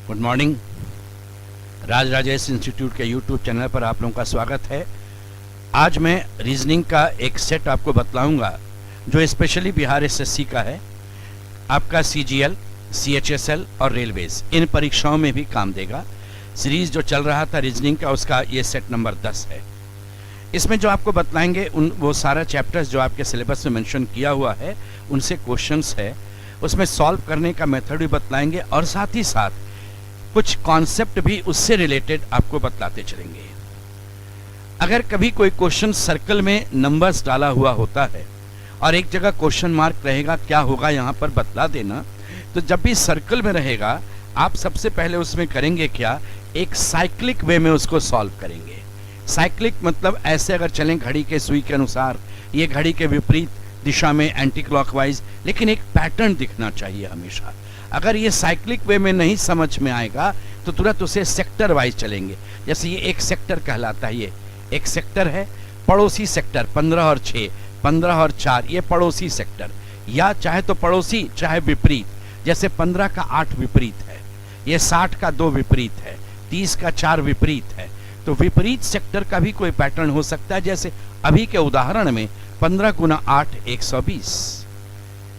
Good morning. Raj Rajesh institute के YouTube channel पर आप लोगों का स्वागत है। आज मैं रीजनिंग का एक सेट आपको बतलाऊंगा जो स्पेशली बिहार एसएससी का है। आपका सीजीएल, सीएचएसएल और रेलवेज इन परीक्षाओं में भी काम देगा। सीरीज जो चल रहा था रीजनिंग का, उसका ये सेट नंबर 10 है। इसमें जो आपको बतलाएंगे वो सारा चैप्टर्स जो आपके सिलेबस में मेंशन किया हुआ है उनसे क्वेश्चंस है, उसमें सॉल्व करने का मेथड भी बतलाएंगे और साथ ही साथ कुछ कॉन्सेप्ट भी उससे रिलेटेड आपको बतलाते चलेंगे। अगर कभी कोई क्वेश्चन सर्कल में नंबर्स डाला हुआ होता है और एक जगह क्वेश्चन मार्क रहेगा, क्या होगा यहाँ पर बतला देना। तो जब भी सर्कल में रहेगा आप सबसे पहले उसमें करेंगे क्या, एक साइक्लिक वे में उसको सॉल्व करेंगे। साइक्लिक मतलब ऐसे अगर चलें घड़ी के सुई के अनुसार, ये घड़ी के विपरीत दिशा में एंटी क्लॉकवाइज, लेकिन एक पैटर्न दिखना चाहिए हमेशा। अगर ये साइक्लिक वे में नहीं समझ में आएगा तो तुरंत उसे सेक्टर वाइज चलेंगे। जैसे ये एक सेक्टर कहलाता है, ये एक सेक्टर है, पड़ोसी सेक्टर 15 और 6, 15 और 4, ये पड़ोसी सेक्टर, या चाहे तो पड़ोसी चाहे विपरीत। जैसे 15 का 8 विपरीत है, ये 60 का 2 विपरीत है, 30 का 4 विपरीत है। तो विपरीत सेक्टर का भी कोई पैटर्न हो सकता है। जैसे अभी के उदाहरण में 15 गुना 8 120,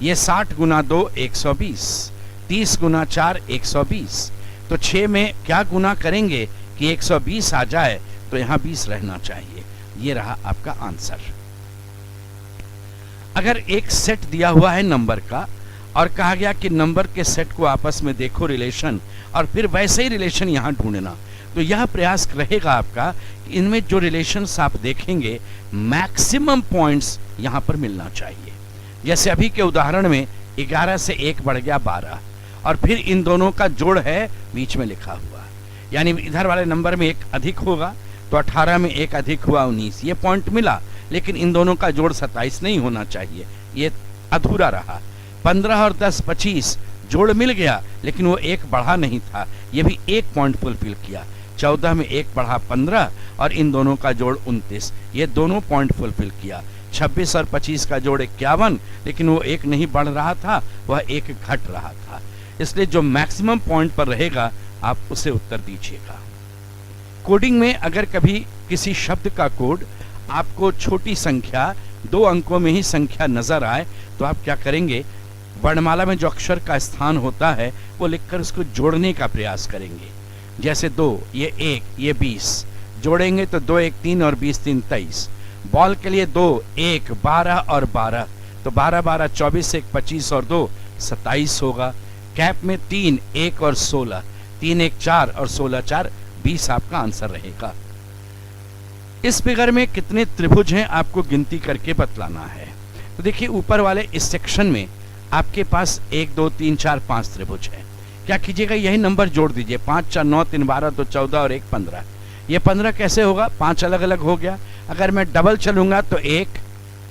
ये 60 गुना 2 120, 30 गुना 4 120। तो 6 में क्या गुना करेंगे कि 120 आ जाए, तो यहां 20 रहना चाहिए। ये रहा आपका आंसर। अगर एक सेट दिया हुआ है नंबर का और कहा गया कि नंबर के सेट को आपस में देखो रिलेशन, और फिर वैसे ही रिलेशन यहां ढूंढना, तो यह प्रयास रहेगा आपका कि इनमें जो रिलेशंस आप देखेंगे मैक्सिमम पॉइंट्स यहां पर मिलना चाहिए। जैसे अभी के उदाहरण में 11 से 1 बढ़ गया 12, और फिर इन दोनों का जोड़ है बीच में लिखा हुआ, यानी इधर वाले नंबर में 1 अधिक होगा तो 18 में 1 अधिक हुआ 19, ये पॉइंट मिला। लेकिन इन दोनों का जोड़ 27 नहीं होना चाहिए, ये अधूरा रहा। 15 और 10 25 जोड़ मिल गया, लेकिन वो 1 बढ़ा नहीं था, ये भी 1 पॉइंट फुलफिल किया। 14 में 1 बढ़ा 15 और इन दोनों का जोड़ 29, ये दोनों पॉइंट फुलफिल किया। 26 और 25 का जोड़ 51, लेकिन वो 1 नहीं बढ़ रहा था, वह 1 घट रहा था। इसलिए जो मैक्सिमम पॉइंट पर रहेगा आप उसे उत्तर दीजिएगा। कोडिंग में अगर कभी किसी शब्द का कोड आपको छोटी संख्या 2 अंकों में ही संख्या नजर आए, तो आप क्या करेंगे, वर्णमाला में जो अक्षर का स्थान होता है वो लिखकर उसको जोड़ने का प्रयास करेंगे। जैसे 2, ये 1, ये 20, जोड़ेंगे तो 2 1 3 और 20 3 23। बॉल के लिए 2 1 12 और 12, तो 12 12 24 1 25 और 2 27 होगा। कैप में 3 1 और 16, 3 1 4 और 16 4 20 आपका आंसर रहेगा। इस फिगर में कितने त्रिभुज हैं आपको गिनती करके बतलाना है। तो देखिए ऊपर वाले इस सेक्शन में आपके पास 1 2 3 4 5 त्रिभुज है। क्या कीजिएगा, यही नंबर जोड़ दीजिए, 5 4 9 3 12 तो 14 और 1 15। ये 15 कैसे होगा, 5 अलग अलग हो गया। अगर मैं डबल चलूंगा तो 1,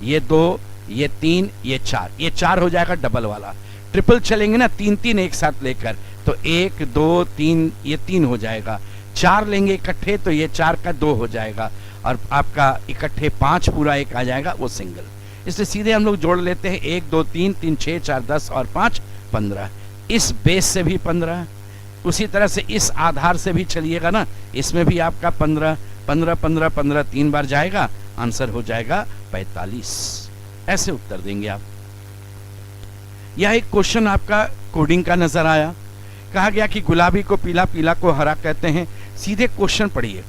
ये 2, ये 3, ये 4, ये 4 हो जाएगा डबल वाला। ट्रिपल चलेंगे ना 3 3 एक साथ लेकर, तो 1 2 3, ये 3 हो जाएगा। 4 लेंगे इकट्ठे तो ये 4 का 2 हो जाएगा, और आपका इकट्ठे 5 पूरा एक आ जाएगा, वो सिंगल। इसलिए सीधे हम लोग जोड़ लेते हैं 1 2 3 3 6 4 10 और 5 15। इस बेस से भी 15, उसी तरह से इस आधार से भी चलिएगा ना, इसमें भी आपका 15 15 15 15 3 बार जाएगा, आंसर हो जाएगा 45। ऐसे उत्तर देंगे आप। यह एक क्वेश्चन आपका कोडिंग का नजर आया। कहा गया कि गुलाबी को पीला, पीला को हरा कहते हैं। सीधे क्वेश्चन पढ़िए,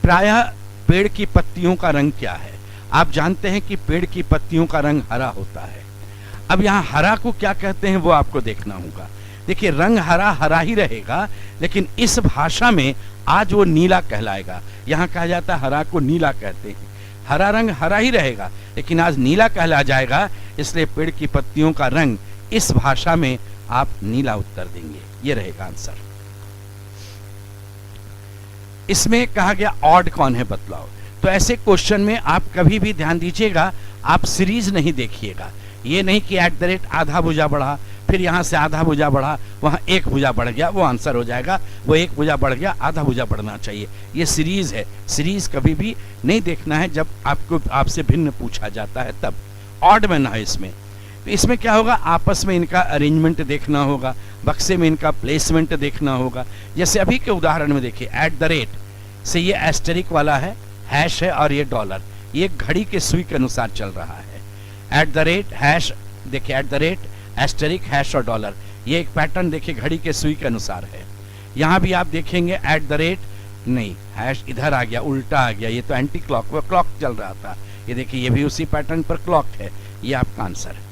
प्रायः पेड़ की पत्तियों का रंग क्या है। आप जानते हैं कि पेड़ की पत्तियों का रंग हरा होता है। अब यहाँ हरा को क्या कहते हैं वो आपको देखना होगा। देखिए रंग हरा हरा ही रहेगा, लेकिन इस भाषा में आज वो नीला कहलाएगा। यहाँ कहा जाता है हरा को नीला कहते हैं। हरा रंग हरा ही रहेगा, लेकिन आज नीला कहला जाएगा, इसलिए पेड़ की पत्तियों का रंग इस भाषा में आप नीला उत्तर देंगे। ये रहेगा आंसर। इसमें कहा गया ऑड कौन है बतलाओ। तो ऐसे क्वेश्चन में आप कभी भी ध्यान दीजिएगा, आप सीरीज नहीं देखिएगा। ये नहीं कि @ आधा भुजा बढ़ा, फिर यहाँ से आधा भुजा बढ़ा, वहाँ 1 भुजा बढ़ गया, वो आंसर हो जाएगा। वो 1 भुजा बढ़ गया, आधा भुजा बढ़ना चाहिए। ये सीरीज है, सीरीज कभी भी नहीं देखना है जब आपसे भिन्न पूछा जाता है तब। ऑड में ना है इसमें। तो इसमें क्या होगा, आपस में इनका अरेंजमेंट देखना होगा, बक्से में इनका प्लेसमेंट देखना होगा। जैसे अभी के उदाहरण में देखिए, एट द रेट से ये एस्टेरिक वाला है, हैश है, और ये डॉलर, ये घड़ी के सुई के अनुसार चल रहा है। एट द रेट हैश, देखिए at the rate asterisk hash और डॉलर, ये एक पैटर्न देखिए घड़ी के सुई के अनुसार है। यहाँ भी आप देखेंगे एट द रेट, नहीं हैश इधर आ गया, उल्टा आ गया, ये तो एंटी क्लॉक, वो क्लॉक चल रहा था। ये देखिए ये भी उसी पैटर्न पर क्लॉक है, ये आपका आंसर है।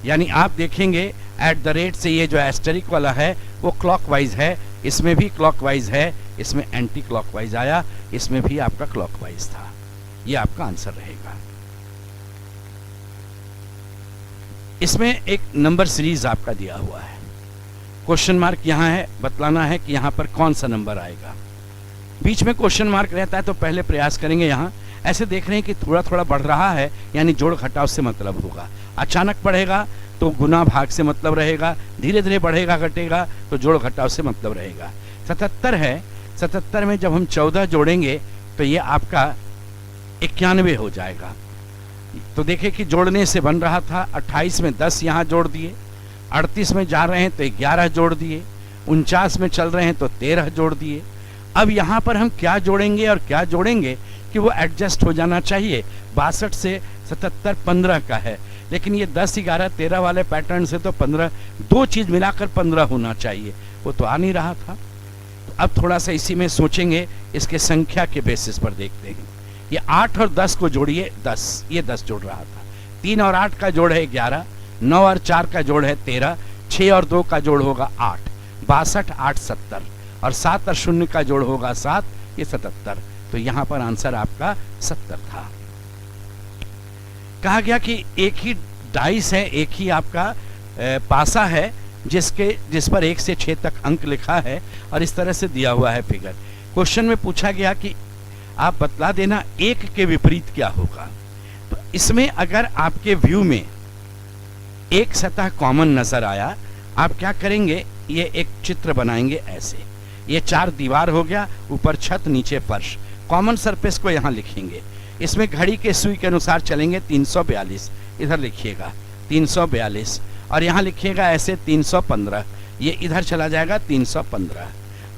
यानी आप देखेंगे एट द रेट से ये जो एस्टेरिक वाला है वो क्लॉकवाइज है, इसमें भी क्लॉकवाइज है, इसमें एंटी क्लॉकवाइज आया, इसमें भी आपका क्लॉकवाइज था। ये आपका आंसर रहेगा। इसमें एक नंबर सीरीज आपका दिया हुआ है, क्वेश्चन मार्क यहाँ है, बतलाना है कि यहाँ पर कौन सा नंबर आएगा। बीच में क्वेश्चन मार्क रहता है तो पहले प्रयास करेंगे, यहाँ ऐसे देख रहे हैं कि थोड़ा थोड़ा बढ़ रहा है, यानी जोड़ घटाव से मतलब होगा। अचानक बढ़ेगा तो गुना भाग से मतलब रहेगा, धीरे धीरे बढ़ेगा घटेगा तो जोड़ घटाव से मतलब रहेगा। 77 है, 77 में जब हम 14 जोड़ेंगे तो ये आपका 91 हो जाएगा। तो देखें कि जोड़ने से बन रहा था, 28 में 10 यहाँ जोड़ दिए, 38 में जा रहे हैं तो 11 जोड़ दिए, 49 में चल रहे हैं तो 13 जोड़ दिए। अब यहाँ पर हम क्या जोड़ेंगे और क्या जोड़ेंगे कि वो एडजस्ट हो जाना चाहिए। 62 से 77 15 का है, लेकिन ये 10 11 13 वाले पैटर्न से तो 15, दो चीज मिलाकर 15 होना चाहिए, वो तो आ नहीं रहा था। तो अब थोड़ा सा इसी में सोचेंगे, इसके संख्या के बेसिस पर देखते हैं। ये 8 और 10 को जोड़िए, 10, ये 10 जोड़ रहा था, 3 और 8 का जोड़ है 11, 9 और 4 का जोड़ है 13, 6 और 2 का जोड़ होगा 8, 62 8 70, और 7 और 0 का जोड़ होगा 7, ये 77। तो यहाँ पर आंसर आपका 70 था। कहा गया कि एक ही डाइस है, एक ही आपका पासा है जिस पर 1 से 6 तक अंक लिखा है, और इस तरह से दिया हुआ है फिगर। क्वेश्चन में पूछा गया कि आप बतला देना 1 के विपरीत क्या होगा। तो इसमें अगर आपके व्यू में एक सतह कॉमन नजर आया, आप क्या करेंगे, ये एक चित्र बनाएंगे ऐसे, ये 4 दीवार हो गया, ऊपर छत नीचे फर्श, कॉमन सरफेस को यहाँ लिखेंगे। इसमें घड़ी के सुई के अनुसार चलेंगे 342, इधर लिखिएगा 342, और यहाँ लिखिएगा ऐसे 315, ये इधर चला जाएगा 315,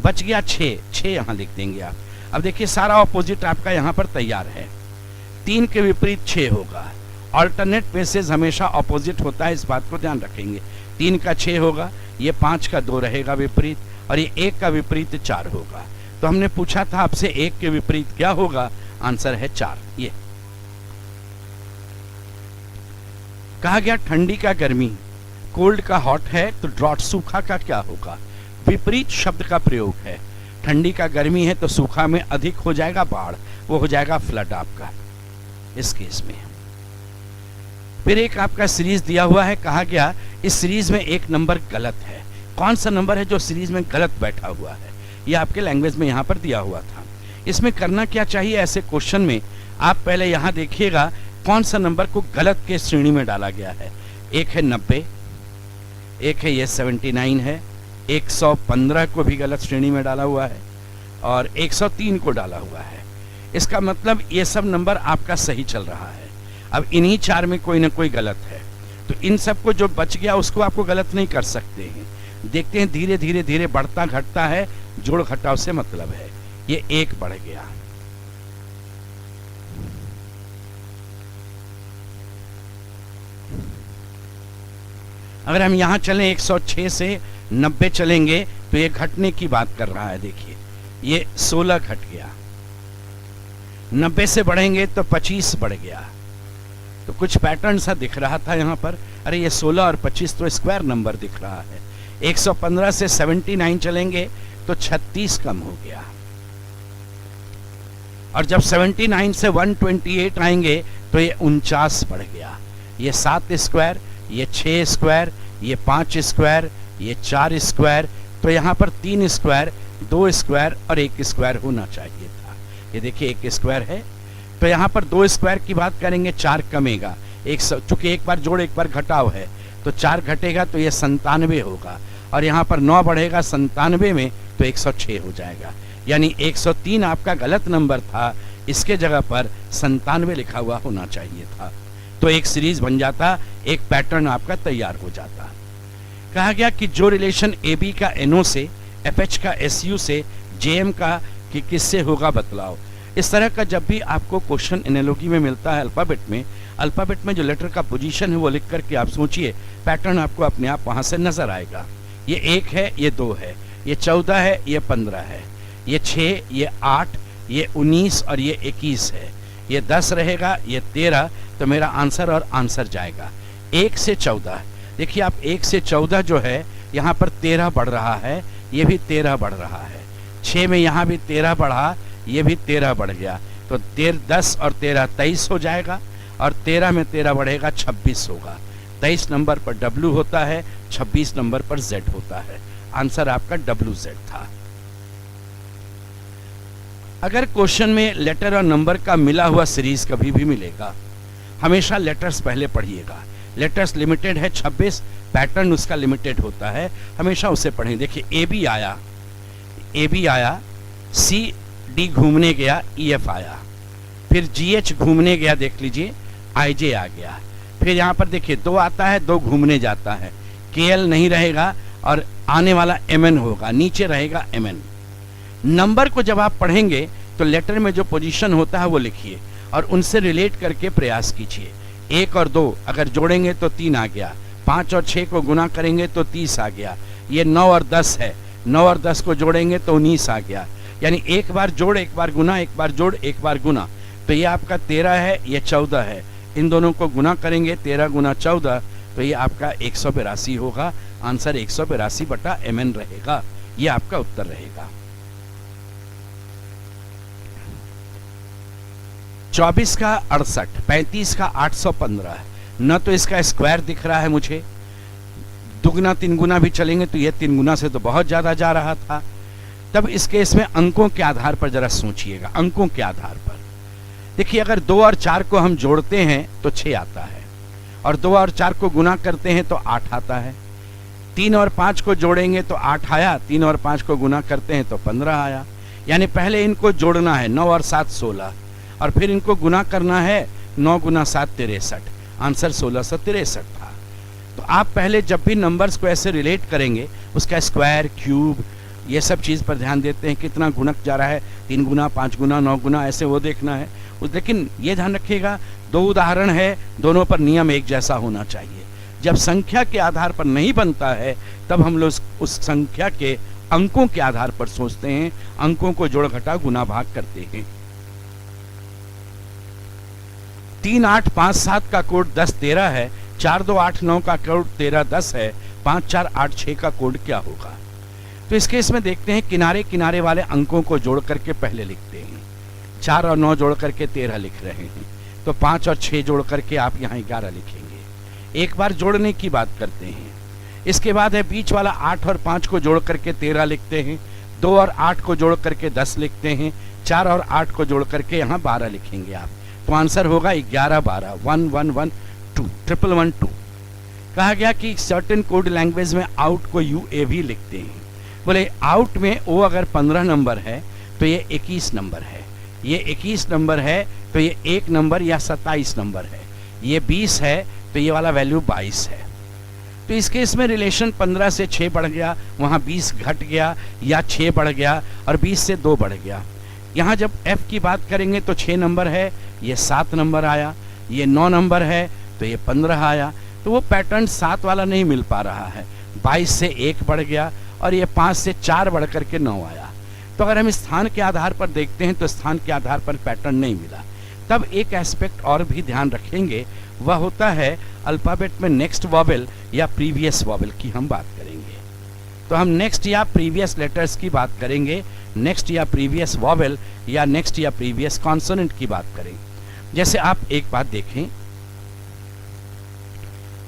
बच गया 6 यहाँ लिख देंगे आप। अब देखिए सारा ऑपोजिट आपका यहाँ पर तैयार है, 3 के विपरीत 6 होगा। ऑल्टरनेट पेसेज हमेशा ऑपोजिट होता है, इस बात को ध्यान रखेंगे। 3 का 6 होगा, ये 5 का 2 रहेगा विपरीत, और ये 1 का विपरीत 4 होगा। तो हमने पूछा था आपसे 1 के विपरीत क्या होगा, आंसर है 4। ये कहा गया ठंडी का गर्मी, कोल्ड का हॉट है, तो ड्रॉट सूखा का क्या होगा। विपरीत शब्द का प्रयोग है, ठंडी का गर्मी है तो सूखा में अधिक हो जाएगा बाढ़, वो हो जाएगा फ्लड आपका इस केस में। फिर एक आपका सीरीज दिया हुआ है, कहा गया इस सीरीज में एक नंबर गलत है। कौन सा नंबर है जो सीरीज में गलत बैठा हुआ है, ये आपके लैंग्वेज में यहाँ पर दिया हुआ था। इसमें करना क्या चाहिए, ऐसे क्वेश्चन में आप पहले यहाँ देखिएगा कौन सा नंबर को गलत के श्रेणी में डाला गया है। एक है 90, एक है ये 79 है, 115 को भी गलत श्रेणी में डाला हुआ है, और 103 को डाला हुआ है। इसका मतलब ये सब नंबर आपका सही चल रहा है। अब इन्हीं 4 में कोई ना कोई गलत है, तो इन सब को जो बच गया उसको आपको गलत नहीं कर सकते हैं। देखते हैं धीरे धीरे धीरे बढ़ता घटता है, जोड़ घटाव से मतलब है। ये 1 बढ़ गया, अगर हम यहां चलें 106 से 90 चलेंगे तो ये घटने की बात कर रहा है। देखिए ये 16 घट गया, 90 से बढ़ेंगे तो 25 बढ़ गया। तो कुछ पैटर्न सा दिख रहा था यहाँ पर, अरे ये 16 और 25 तो स्क्वायर नंबर दिख रहा है। 115 से 79 चलेंगे तो 36 कम हो गया, और जब 79 से 128 आएंगे तो ये 49 बढ़ गया। ये 7 स्क्वायर, ये 6 स्क्वायर, ये 5 स्क्वायर, ये 4 स्क्वायर, तो यहाँ पर 3 स्क्वायर, 2 स्क्वायर और 1 स्क्वायर होना चाहिए था। ये देखिए 1 स्क्वायर है, तो यहाँ पर 2 स्क्वायर की बात करेंगे, 4 कमेगा। चूंकि एक बार जोड़ एक बार घटाव है, तो 4 घटेगा तो ये 97 होगा, और यहाँ पर 9 बढ़ेगा 97 में तो 106 हो जाएगा। यानी 103 आपका गलत नंबर था, इसके जगह पर 97 लिखा हुआ होना चाहिए था। तो एक सीरीज बन जाता, एक पैटर्न आपका तैयार हो जाता। कहा गया कि जो रिलेशन ए बी का एनओ से, एफ एच का एस यू से, जे एम का कि किससे होगा बतलाओ। इस तरह का जब भी आपको क्वेश्चन एनालॉजी में मिलता है अल्फाबेट में जो लेटर का पोजीशन है वो लिख करके आप सोचिए, पैटर्न आपको अपने आप वहां से नजर आएगा। ये 1 है, ये 2 है, ये 14 है, ये 15 है, ये 6, ये 8, ये 19 और ये 21 है, ये 10 रहेगा, ये 13। तो मेरा आंसर और आंसर जाएगा 1 से 14। देखिए आप 1 से 14 जो है यहाँ पर 13 बढ़ रहा है, ये भी 13 बढ़ रहा है। 6 में यहाँ भी 13 बढ़ा, ये भी 13 बढ़ गया। तो 10 और 13 23 हो जाएगा, और 13 में 13 बढ़ेगा 26 होगा। 23 नंबर पर W होता है, 26 नंबर पर Z होता है। आंसर आपका WZ था। अगर क्वेश्चन में लेटर और नंबर का मिला हुआ सीरीज कभी भी मिलेगा, हमेशा लेटर्स पहले पढ़िएगा। लेटर्स लिमिटेड है 26, पैटर्न उसका लिमिटेड होता है, हमेशा उसे पढ़ें। देखिए ए बी आया, सी डी घूमने गया, ई एफ आया, फिर जी एच घूमने गया, देख लीजिए आई जे आ गया। फिर यहाँ पर देखिए 2 आता है, 2 घूमने जाता है, के एल नहीं रहेगा और आने वाला एम एन होगा, नीचे रहेगा एम एन। नंबर को जब आप पढ़ेंगे तो लेटर में जो पोजीशन होता है वो लिखिए और उनसे रिलेट करके प्रयास कीजिए। 1 और 2 अगर जोड़ेंगे तो 3 आ गया, 5 और 6 को गुना करेंगे तो 30 आ गया। ये 9 और 10 है, 9 और 10 को जोड़ेंगे तो 19 आ गया। यानी एक बार जोड़, एक बार गुना, एक बार जोड़, एक बार गुना। तो ये आपका 13 है, ये 14 है। इन दोनों को गुना करेंगे 13 गुना 14, तो ये आपका 182 होगा। आंसर 182/mn रहेगा। ये आपका उत्तर रहेगा। 24 का 68, 35 का 815। न तो इसका स्क्वायर दिख रहा है मुझे, दुगना 3 गुना भी चलेंगे तो ये 3 गुना से तो बहुत ज्यादा जा रहा था। तब इस केस में अंकों के आधार पर जरा सोचिएगा। अंकों के आधार पर देखिए, अगर 2 और 4 को हम जोड़ते हैं तो 6 आता है, और 2 और 4 को गुना करते हैं तो 8 आता है। 3 और 5 को जोड़ेंगे तो 8 आया, 3 और 5 को गुना करते हैं तो 15 आया। यानी पहले इनको जोड़ना है, 9 और 7 16, और फिर इनको गुना करना है, 9 गुना 7 63। आंसर 1663 था। तो आप पहले जब भी नंबर्स को ऐसे रिलेट करेंगे, उसका स्क्वायर, क्यूब, ये सब चीज़ पर ध्यान देते हैं। कितना गुणक जा रहा है, 3 गुना, 5 गुना, 9 गुना, ऐसे वो देखना है। लेकिन ये ध्यान रखिएगा, 2 उदाहरण है, दोनों पर नियम एक जैसा होना चाहिए। जब संख्या के आधार पर नहीं बनता है तब हम लोग उस संख्या के अंकों के आधार पर सोचते हैं, अंकों को जोड़ घटा गुना भाग करते हैं। 3 8 5 7 का कोड 10 13 है, 4 2 8 9 का कोड 13 10 है, 5 4 8 6 का कोड क्या होगा। तो इस केस में देखते हैं, किनारे किनारे वाले अंकों को जोड़ करके पहले लिखते हैं। 4 और 9 जोड़ करके 13 लिख रहे हैं, तो 5 और 6 जोड़ करके आप यहाँ 11 लिखेंगे। एक बार जोड़ने की बात करते हैं। इसके बाद है बीच वाला 8 और 5 को जोड़ करके 13 लिखते हैं, 2 और 8 को जोड़ करके 10 लिखते हैं, 4 और 8 को जोड़ करके यहाँ 12 लिखेंगे आप। तो आंसर होगा 11 12 1 1 1 2 1 1 1 2। कहा गया कि सर्टेन कोड लैंग्वेज में आउट को UAV लिखते हैं। बोले आउट में O अगर 15 नंबर है तो ये 21 नंबर है, ये 21 नंबर है तो ये 1 नंबर या 27 नंबर है, ये 20 है तो ये वाला वैल्यू 22 है। तो इस केस में रिलेशन 15 से 6 बढ़ गया, वहाँ 20 घट गया, या 6 बढ़ गया और 20 से 2 बढ़ गया। यहाँ जब F की बात करेंगे तो 6 नंबर है, ये 7 नंबर आया, ये 9 नंबर है तो ये 15 आया। तो वो पैटर्न 7 वाला नहीं मिल पा रहा है, 22 से 1 बढ़ गया और ये 5 से 4 बढ़ करके 9 आया। तो अगर हम स्थान के आधार पर देखते हैं तो स्थान के आधार पर पैटर्न नहीं मिला। तब एक एस्पेक्ट और भी ध्यान रखेंगे, वह होता है अल्फाबेट में नेक्स्ट वॉवेल या प्रीवियस वॉवेल की हम बात करेंगे। तो हम नेक्स्ट या प्रीवियस लेटर्स की बात करेंगे, नेक्स्ट या प्रीवियस वॉवेल या नेक्स्ट या प्रीवियस कॉन्सोनेंट की बात करें। जैसे आप एक बात देखें,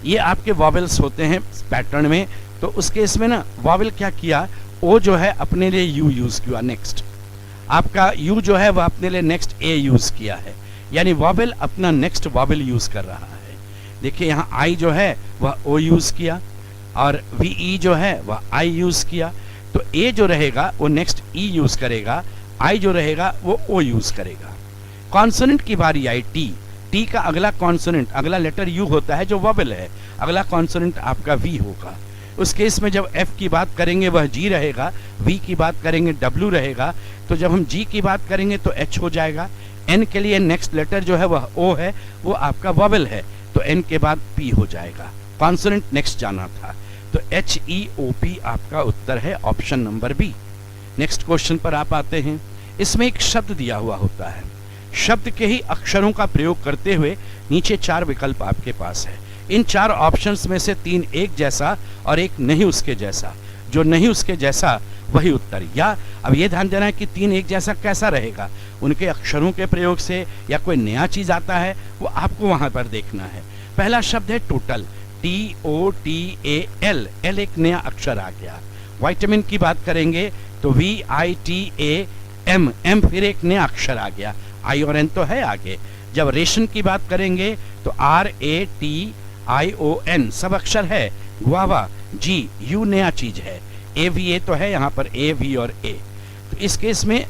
ये आपके वॉवेल्स होते हैं पैटर्न में। तो उस केस में ना वॉवेल क्या किया, ओ जो है अपने लिए यू यूज किया, नेक्स्ट आपका यू जो है वह अपने लिए नेक्स्ट ए यूज किया है, यानी वॉवेल अपना नेक्स्ट वॉवेल यूज कर रहा है। देखिए यहाँ आई जो है वह ओ यूज किया और वी ई जो है वह आई यूज किया। तो ए जो रहेगा वो नेक्स्ट ई यूज करेगा, आई जो रहेगा वो ओ यूज करेगा। कॉन्सोनेंट की बारी आई टी, टी का अगला कॉन्सोनेंट, अगला लेटर यू होता है जो वोवेल है, अगला कॉन्सोनेंट आपका वी होगा। उस केस में जब एफ की बात करेंगे वह जी रहेगा, वी की बात करेंगे डब्ल्यू रहेगा, तो जब हम जी की बात करेंगे तो एच हो जाएगा। एन के लिए नेक्स्ट लेटर जो है वह ओ है, वो आपका वोवेल है, तो एन के बाद पी हो जाएगा। कॉन्सोनेंट नेक्स्ट जाना था, तो एच ई ओ पी आपका उत्तर है option number B. Next question पर आप आते हैं। इसमें एक शब्द दिया हुआ होता है, शब्द के ही अक्षरों का प्रयोग करते हुए नीचे 4 विकल्प आपके पास है। इन 4 ऑप्शंस में से 3 एक जैसा और एक नहीं उसके जैसा, जो नहीं उसके जैसा वही उत्तर। या अब ये ध्यान देना है कि 3 एक जैसा कैसा रहेगा, उनके अक्षरों के प्रयोग से या कोई नया चीज आता है, वो आपको वहां पर देखना है। पहला शब्द है टोटल, TOTAL, एल एक नया अक्षर आ गया। विटामिन की बात करेंगे तो VITAM, एम फिर एक नया अक्षर आ गया, आई और एन तो है आगे। जब रेशन की बात करेंगे तो RATION सब अक्षर है। गुआवा, जी यू नया चीज है, AVA तो है यहाँ पर, AV और A। तो इस केस में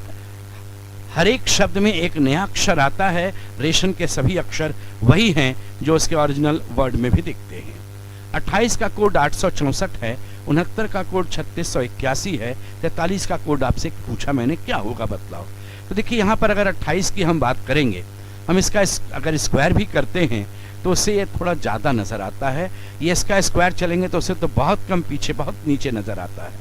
हर एक शब्द में एक नया अक्षर आता है, रेशन के सभी अक्षर वही हैं जो उसके ओरिजिनल वर्ड में भी दिखते हैं। 28 का कोड 864 है, 69 का कोड 3681 है, 43 का कोड आपसे पूछा मैंने क्या होगा बतलाओ। तो देखिए यहाँ पर अगर 28 की हम बात करेंगे, हम इसका अगर स्क्वायर भी करते हैं तो उससे ये थोड़ा ज़्यादा नज़र आता है। ये इसका स्क्वायर चलेंगे तो उससे तो बहुत कम पीछे, बहुत नीचे नज़र आता है।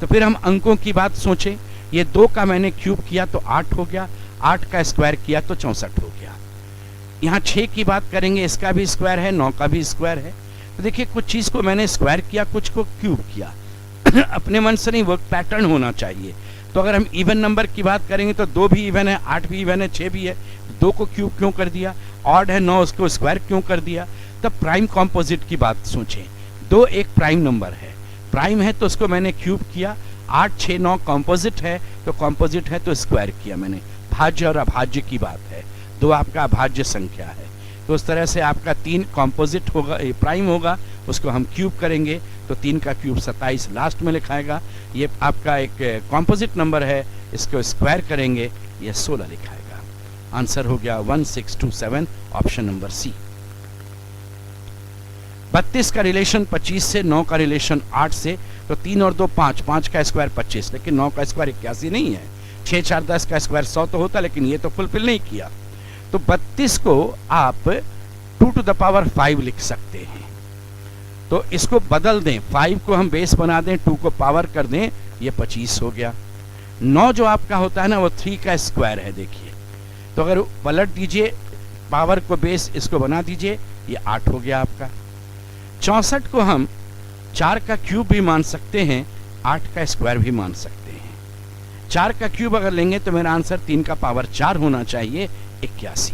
तो फिर हम अंकों की बात सोचें, ये 2 का मैंने क्यूब किया तो 8 हो गया, 8 का स्क्वायर किया तो 64 हो गया। यहाँ 6 की बात करेंगे, इसका भी स्क्वायर है, 9 का भी स्क्वायर है। तो देखिए कुछ चीज़ को मैंने स्क्वायर किया, कुछ को क्यूब किया। अपने मन से नहीं, वो पैटर्न होना चाहिए। तो अगर हम इवन नंबर की बात करेंगे तो 2 भी इवन है, 8 भी इवन है, 6 भी है, 2 को क्यूब क्यों कर दिया? ऑड है 9, उसको स्क्वायर क्यों कर दिया? तब प्राइम कॉम्पोजिट की बात सोचें, 2 एक प्राइम नंबर है, प्राइम है तो उसको मैंने क्यूब किया। 8, 6, 9 कॉम्पोजिट है, तो कॉम्पोजिट है तो स्क्वायर किया मैंने। भाज्य और अभाज्य की बात है, 2 आपका अभाज्य संख्या है, तो उस तरह से आपका 3 कॉम्पोजिट होगा, प्राइम होगा, उसको हम क्यूब करेंगे तो 3 का क्यूब 27 लास्ट में लिखाएगा। ये आपका एक कॉम्पोजिट नंबर है, इसको स्क्वायर करेंगे, ये 16 लिखाएगा। आंसर हो गया 1627, ऑप्शन नंबर सी। 32 का रिलेशन 25 से, 9 का रिलेशन 8 से, तो 3 और 2 5, 5 का स्क्वायर 25, लेकिन 9 का स्क्वायर 81 नहीं है। 6, 4, 10 का स्क्वायर 100 तो होता, लेकिन ये तो फुलफिल नहीं किया। तो 32 को आप 2 टू द पावर 5 लिख सकते हैं। तो इसको बदल दें, 5 को हम बेस बना दें, 2 को पावर कर दें, ये 25 हो गया। 9 जो आपका होता है ना, वो 3 का स्क्वायर है। देखिए, तो अगर पलट दीजिए, पावर को बेस इसको बना दीजिए, ये 8 हो गया आपका। 64 को हम 4 का क्यूब भी मान सकते हैं, 8 का स्क्वायर भी मान सकते हैं। 4 का क्यूब अगर लेंगे तो मेरा आंसर 3 का पावर 4 होना चाहिए, 81।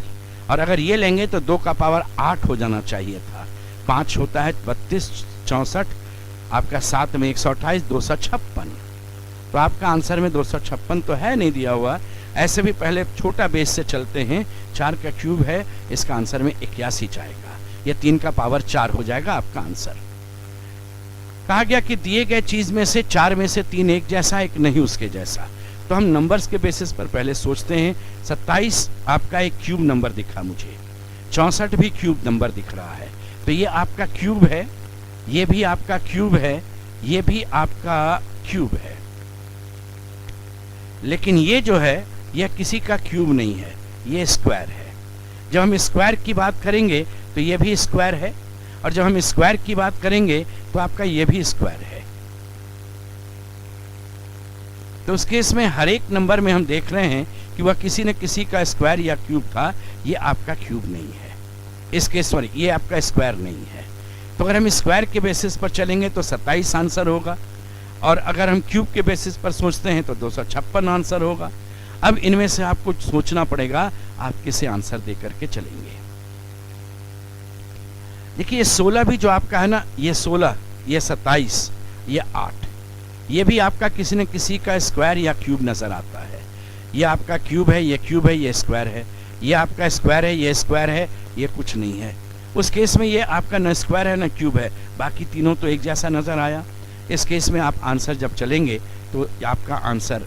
और अगर ये लेंगे तो 2 का पावर 8 हो जाना चाहिए था। 5 होता है 32, 64 आपका 7 में 128, 256। तो आपका आंसर में 256 तो है नहीं दिया हुआ। ऐसे भी पहले छोटा बेस से चलते हैं, 4 का क्यूब है, इसका आंसर में 81 जाएगा। ये 3 का पावर 4 हो जाएगा आपका आंसर। कहा गया कि दिए गए चीज में से 4 में से 3 एक जैसा, एक नहीं उसके जैसा। तो हम नंबर्स के बेसिस पर पहले सोचते हैं। 27 आपका एक क्यूब नंबर दिखा मुझे, 64 भी क्यूब नंबर दिख रहा है, तो ये आपका क्यूब है, ये भी आपका क्यूब है, ये भी आपका क्यूब है। लेकिन ये जो है, यह किसी का क्यूब नहीं है, ये स्क्वायर है। जब हम स्क्वायर की बात करेंगे तो ये भी स्क्वायर है, और जब हम स्क्वायर की बात करेंगे तो आपका ये भी स्क्वायर है। तो उस केस में हर एक नंबर में हम देख रहे हैं कि वह किसी न किसी का स्क्वायर या क्यूब था। ये आपका क्यूब नहीं है, इस केस में ये आपका स्क्वायर नहीं है। तो अगर हम स्क्वायर के बेसिस पर चलेंगे तो 27 आंसर होगा, और अगर हम क्यूब के बेसिस पर सोचते हैं तो 256 आंसर होगा। अब इनमें से आपको सोचना पड़ेगा आप किसे आंसर दे करके चलेंगे। देखिए, ये 16 भी जो आपका है ना, ये 16, ये 27, ये 8, ये भी आपका किसी न किसी का स्क्वायर या क्यूब नजर आता है। ये आपका क्यूब है, ये क्यूब है, ये स्क्वायर है, ये आपका स्क्वायर है, ये स्क्वायर है, ये कुछ नहीं है। उस केस में ये आपका न स्क्वायर है न क्यूब है, बाकी तीनों तो एक जैसा नजर आया। इस केस में आप आंसर जब चलेंगे तो आपका आंसर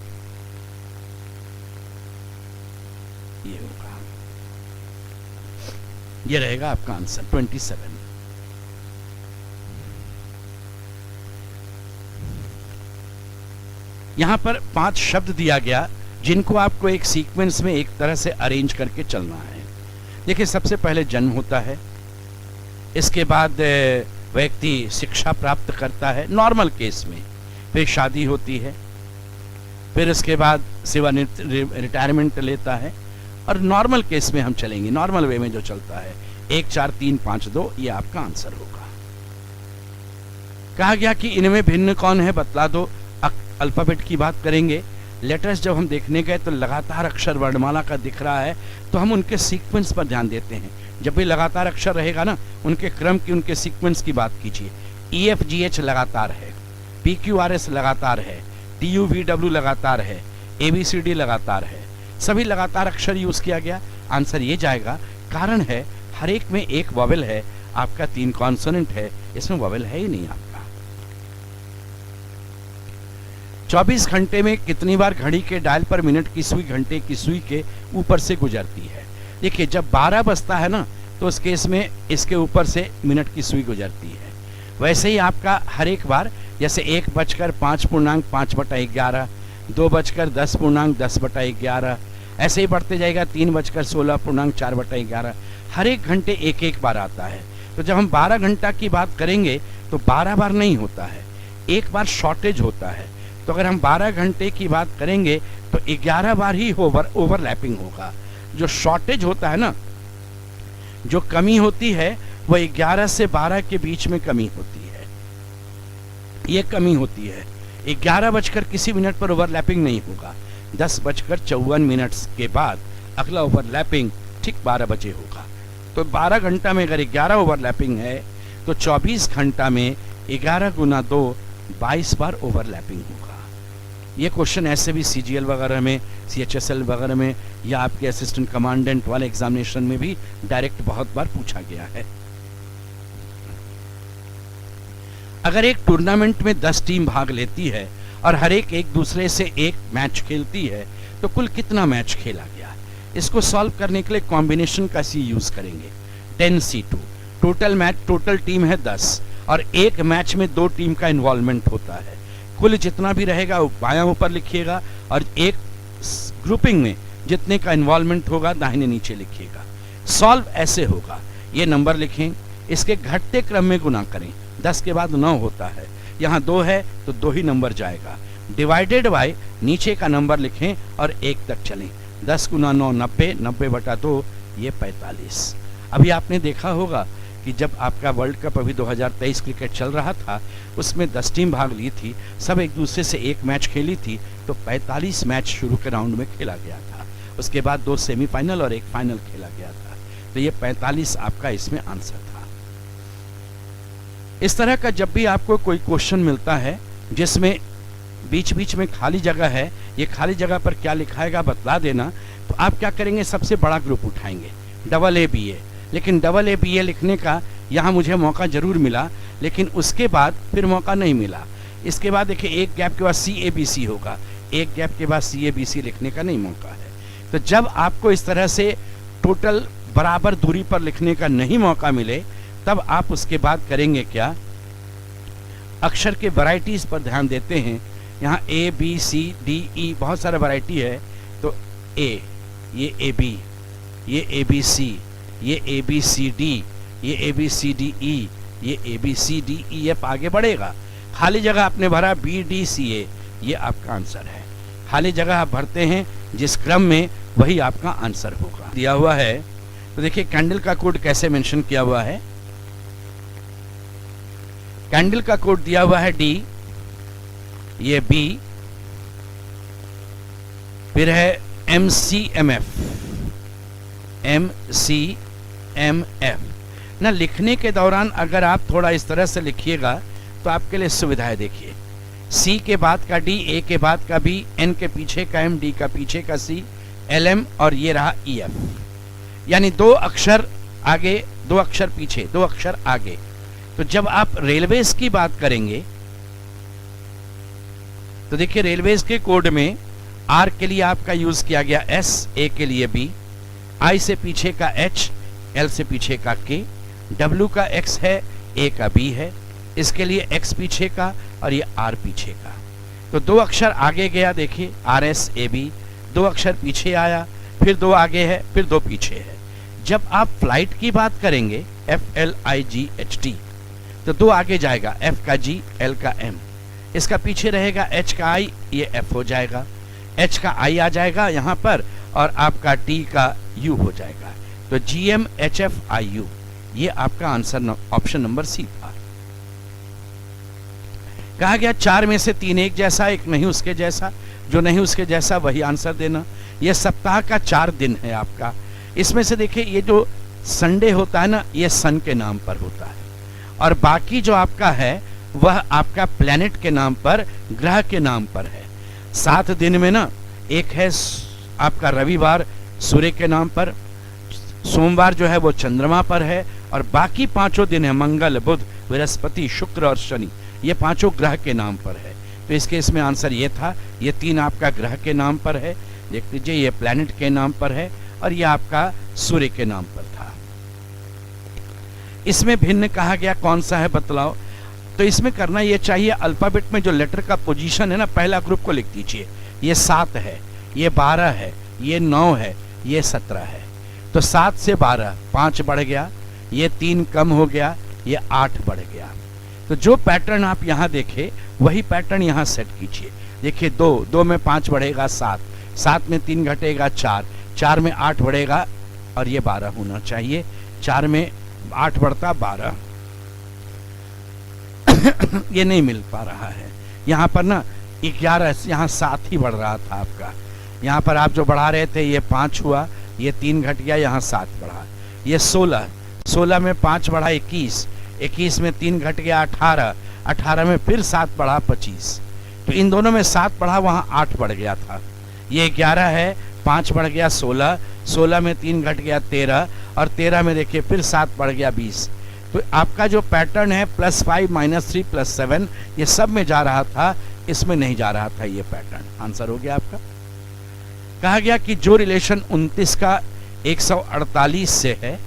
ये होगा। ये रहेगा आपका आंसर 27। यहां पर 5 शब्द दिया गया जिनको आपको एक सीक्वेंस में एक तरह से अरेंज करके चलना है। देखिए, सबसे पहले जन्म होता है, इसके बाद व्यक्ति शिक्षा प्राप्त करता है नॉर्मल केस में, फिर शादी होती है, फिर इसके बाद रिटायरमेंट लेता है, और नॉर्मल केस में हम चलेंगे, नॉर्मल वे में जो चलता है 1 4 3 5 2, ये आपका आंसर होगा। कहा गया कि इनमें भिन्न कौन है, बतला दो। अल्फाबेट की बात करेंगे, लेटर्स जब हम देखने गए तो लगातार अक्षर वर्णमाला का दिख रहा है, तो हम उनके सीक्वेंस पर ध्यान देते हैं। जब भी लगातार अक्षर रहेगा ना, उनके क्रम की, उनके सीक्वेंस की बात कीजिए। EFGH लगातार है, PQRS लगातार है, TUVW लगातार है, ABCD लगातार है, सभी लगातार अक्षर यूज किया गया। आंसर ये जाएगा, कारण है हर एक में एक वॉवेल है, आपका 3 कॉन्सोनेंट है, इसमें वॉवेल है ही नहीं आपका। 24 घंटे में कितनी बार घड़ी के डायल पर मिनट की सुई घंटे की सुई के ऊपर से गुजरती है? देखिए, जब 12 बजता है ना, तो उस केस में इसके ऊपर से मिनट की सुई गुजरती है। वैसे ही आपका हर एक बार, जैसे 1:5.5/11, 2:10.10/11, ऐसे ही बढ़ते जाएगा 3:16.4/11, हर एक घंटे एक एक बार आता है। तो जब हम 12 घंटा की बात करेंगे तो 12 बार नहीं होता है, एक बार शॉर्टेज होता है। तो अगर हम 12 घंटे की बात करेंगे तो 11 बार ही ओवरलैपिंग होगा। जो शॉर्टेज होता है ना, जो कमी होती है, वो 11 से 12 के बीच में कमी होती है, ये कमी होती है। 11 बजकर किसी मिनट पर ओवरलैपिंग नहीं होगा, 10:54 के बाद अगला ओवरलैपिंग ठीक 12 बजे होगा। तो 12 घंटा में अगर 11 ओवरलैपिंग है तो 24 घंटा में 11 × 2 22 बार ओवरलैपिंग होगा। ये क्वेश्चन ऐसे भी CGL वगैरह में, CHSL वगैरह में, या आपके असिस्टेंट कमांडेंट वाले एग्जामिनेशन में भी डायरेक्ट बहुत बार पूछा गया है। अगर एक टूर्नामेंट में 10 टीम भाग लेती है और हर एक दूसरे से एक मैच खेलती है, तो कुल कितना मैच खेला गया? इसको सॉल्व करने के लिए कॉम्बिनेशन का सी यूज करेंगे, 10C2। टोटल टीम है 10, और एक मैच में 2 टीम का इन्वॉल्वमेंट होता है। कुल जितना भी रहेगा वो बायां ऊपर लिखिएगा, और एक ग्रुपिंग में जितने का इन्वॉल्वमेंट होगा दाहिने नीचे लिखिएगा। सॉल्व ऐसे होगा, ये नंबर लिखें, इसके घटते क्रम में गुना करें। 10 के बाद 9 होता है, यहाँ 2 है तो 2 ही नंबर जाएगा। डिवाइडेड बाय नीचे का नंबर लिखें और 1 तक चलें। 10 × 9 90, 90/2 ये 45। अभी आपने देखा होगा कि जब आपका वर्ल्ड कप अभी 2023 क्रिकेट चल रहा था, उसमें 10 टीम भाग ली थी, सब एक दूसरे से एक मैच खेली थी, तो 45 मैच शुरू के राउंड में खेला गया था। उसके बाद 2 सेमीफाइनल और 1 फाइनल खेला गया था। तो ये 45 आपका इसमें आंसर था। इस तरह का जब भी आपको कोई क्वेश्चन मिलता है जिसमें बीच बीच में खाली जगह है, ये खाली जगह पर क्या लिखाएगा बतला देना, तो आप क्या करेंगे, सबसे बड़ा ग्रुप उठाएंगे, AA BA। लेकिन AA BA लिखने का यहाँ मुझे मौका जरूर मिला, लेकिन उसके बाद फिर मौका नहीं मिला। इसके बाद देखिए, एक गैप के बाद CABC होगा, एक गैप के बाद CABC लिखने का नहीं मौका है। तो जब आपको इस तरह से टोटल बराबर दूरी पर लिखने का नहीं मौका मिले, तब आप उसके बाद करेंगे क्या, अक्षर के वैरायटीज पर ध्यान देते हैं। यहाँ ABCDE बहुत सारा वैरायटी है, तो A, ये AB, ये ABC, ये ABCD, ये ABCDE, ये ABCDEF आगे बढ़ेगा। खाली जगह आपने भरा BDCA, ये आपका आंसर है। खाली जगह आप भरते हैं जिस क्रम में, वही आपका आंसर होगा। दिया हुआ है, तो देखिए कैंडल का कोड कैसे मेंशन किया हुआ है। कैंडल का कोड दिया हुआ है D, ये B, फिर है MCMF ना। लिखने के दौरान अगर आप थोड़ा इस तरह से लिखिएगा तो आपके लिए सुविधा है। देखिए, C के बाद का D, A के बाद का B, N के पीछे का M, D का पीछे का C, LM, और ये रहा EF। यानी 2 अक्षर आगे, 2 अक्षर पीछे, 2 अक्षर आगे। तो जब आप रेलवेज की बात करेंगे तो देखिए, रेलवेज के कोड में R के लिए आपका यूज किया गया S, A के लिए B, I से पीछे का H, L से पीछे का K, W का X है, A का B है, इसके लिए X पीछे का और ये R पीछे का। तो 2 अक्षर आगे गया, देखिए RS AB, 2 अक्षर पीछे आया, फिर 2 आगे है, फिर 2 पीछे है। जब आप फ्लाइट की बात करेंगे FLIGHT, तो 2 आगे जाएगा, F का G, L का M, इसका पीछे रहेगा H का I, ये F हो जाएगा, H का I आ जाएगा यहाँ पर और आपका T का U हो जाएगा। तो GMHFIU, ये आपका आंसर ऑप्शन नंबर C था। कहा गया 4 में से 3 एक जैसा, एक नहीं उसके जैसा, जो नहीं उसके जैसा वही आंसर देना। ये सप्ताह का 4 दिन है आपका। इसमें से देखिए ये जो संडे होता है ना, ये सन के नाम पर होता है, और बाकी जो आपका है वह आपका प्लैनेट के नाम पर, ग्रह के नाम पर है। 7 दिन में ना एक है आपका रविवार सूर्य के नाम पर, सोमवार जो है वो चंद्रमा पर है, और बाकी 5 दिन है मंगल, बुध, बृहस्पति, शुक्र और शनि, ये 5 ग्रह के नाम पर है। तो इसके इसमें आंसर ये था, ये 3 आपका ग्रह के नाम पर है, देख लीजिए ये प्लैनेट के नाम पर है, और ये आपका सूर्य के नाम पर था। इसमें भिन्न कहा गया कौन सा है बतलाओ। तो इसमें करना ये चाहिए, अल्फाबेट में जो लेटर का पोजीशन है ना, पहला ग्रुप को लिख दीजिए। ये 7 है, ये 12 है, ये 9 है, ये 17 है। तो 7 से 12 5 बढ़ गया, ये 3 कम हो गया, ये 8 बढ़ गया। तो जो पैटर्न आप यहाँ देखे वही पैटर्न यहाँ सेट कीजिए। देखिए 2 में 5 बढ़ेगा 7, 7 में 3 घटेगा 4, 4 में 8 बढ़ेगा और ये 12 होना चाहिए। 4 में 8 बढ़ता 12 ये नहीं मिल पा रहा है। यहाँ पर ना 11, यहाँ 7 ही बढ़ रहा था आपका। यहाँ पर आप जो बढ़ा रहे थे ये 5 हुआ, ये 3 घट गया, यहाँ 7 बढ़ा। ये 16, 16 में 5 बढ़ा 21, 21 में 3 घट गया 18, 18 में फिर 7 बढ़ा 25। तो इन दोनों में 7 बढ़ा, वहाँ 8 बढ़ गया था। ये 11 है, 5 बढ़ गया 16, 16 में 3 घट गया 13, और 13 में देखिए फिर 7 बढ़ गया 20। तो आपका जो पैटर्न है +5 -3 +7, ये सब में जा रहा था, इसमें नहीं जा रहा था ये पैटर्न। आंसर हो गया आपका। कहा गया कि जो रिलेशन 29 का 148 से है,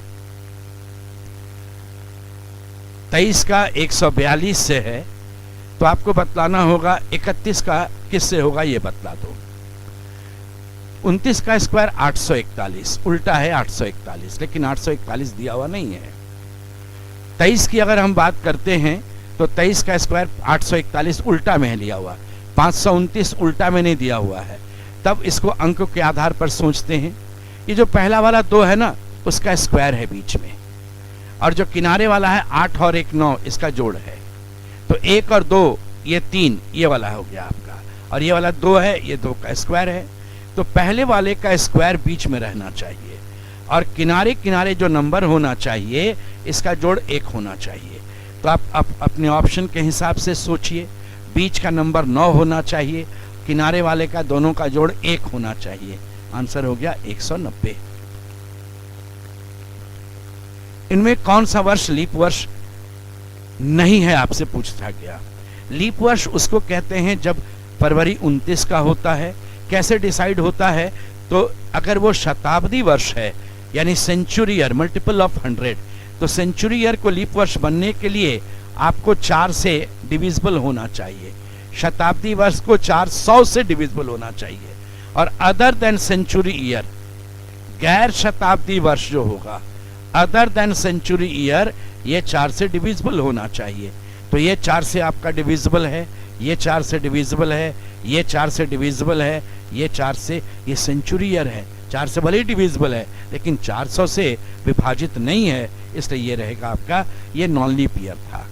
23 का 142 से है, तो आपको बतलाना होगा 31 का किससे होगा, ये बतला दो। 29 का स्क्वायर 841, उल्टा है 841, लेकिन 841 दिया हुआ नहीं है। 23 की अगर हम बात करते हैं तो 23 का स्क्वायर 841 उल्टा में है लिया हुआ, 529 उल्टा में नहीं दिया हुआ है। तब इसको अंकों के आधार पर सोचते हैं। ये जो पहला वाला 2 है ना, उसका स्क्वायर है बीच में, और जो किनारे वाला है 8 और 1 9, इसका जोड़ है। तो 1 और 2 ये 3, ये वाला हो गया आपका, और ये वाला 2 है, ये 2 का स्क्वायर है। तो पहले वाले का स्क्वायर बीच में रहना चाहिए, और किनारे किनारे जो नंबर होना चाहिए इसका जोड़ 1 होना चाहिए। तो आप अपने ऑप्शन के हिसाब से सोचिए। बीच का नंबर 9 होना चाहिए, किनारे वाले का दोनों का जोड़ 1 होना चाहिए। आंसर हो गया 190। इनमें कौन सा वर्ष लीप वर्ष नहीं है, आपसे पूछा गया। लीप वर्ष उसको कहते हैं जब फरवरी 29 का होता है। कैसे डिसाइड होता है, तो अगर वो शताब्दी वर्ष है, यानी सेंचुरी ईयर, मल्टीपल ऑफ 100, तो सेंचुरी ईयर को लीप वर्ष बनने के लिए आपको 4 से डिविजिबल होना चाहिए। शताब्दी वर्ष को 400 से डिविजिबल होना चाहिए। और अदर देन सेंचुरी ईयर, गैर शताब्दी वर्ष जो होगा, अदर देन सेंचुरी ईयर, ये 4 से डिविजिबल होना चाहिए। तो ये 4 से आपका डिविजिबल है, ये 4 से डिविजिबल है, ये 4 से डिविजिबल है, ये 4 से, ये सेंचुरी ईयर है, 4 से भले ही डिविजिबल है लेकिन 400 से विभाजित नहीं है, इसलिए ये रहेगा आपका, ये नॉन लीप ईयर था।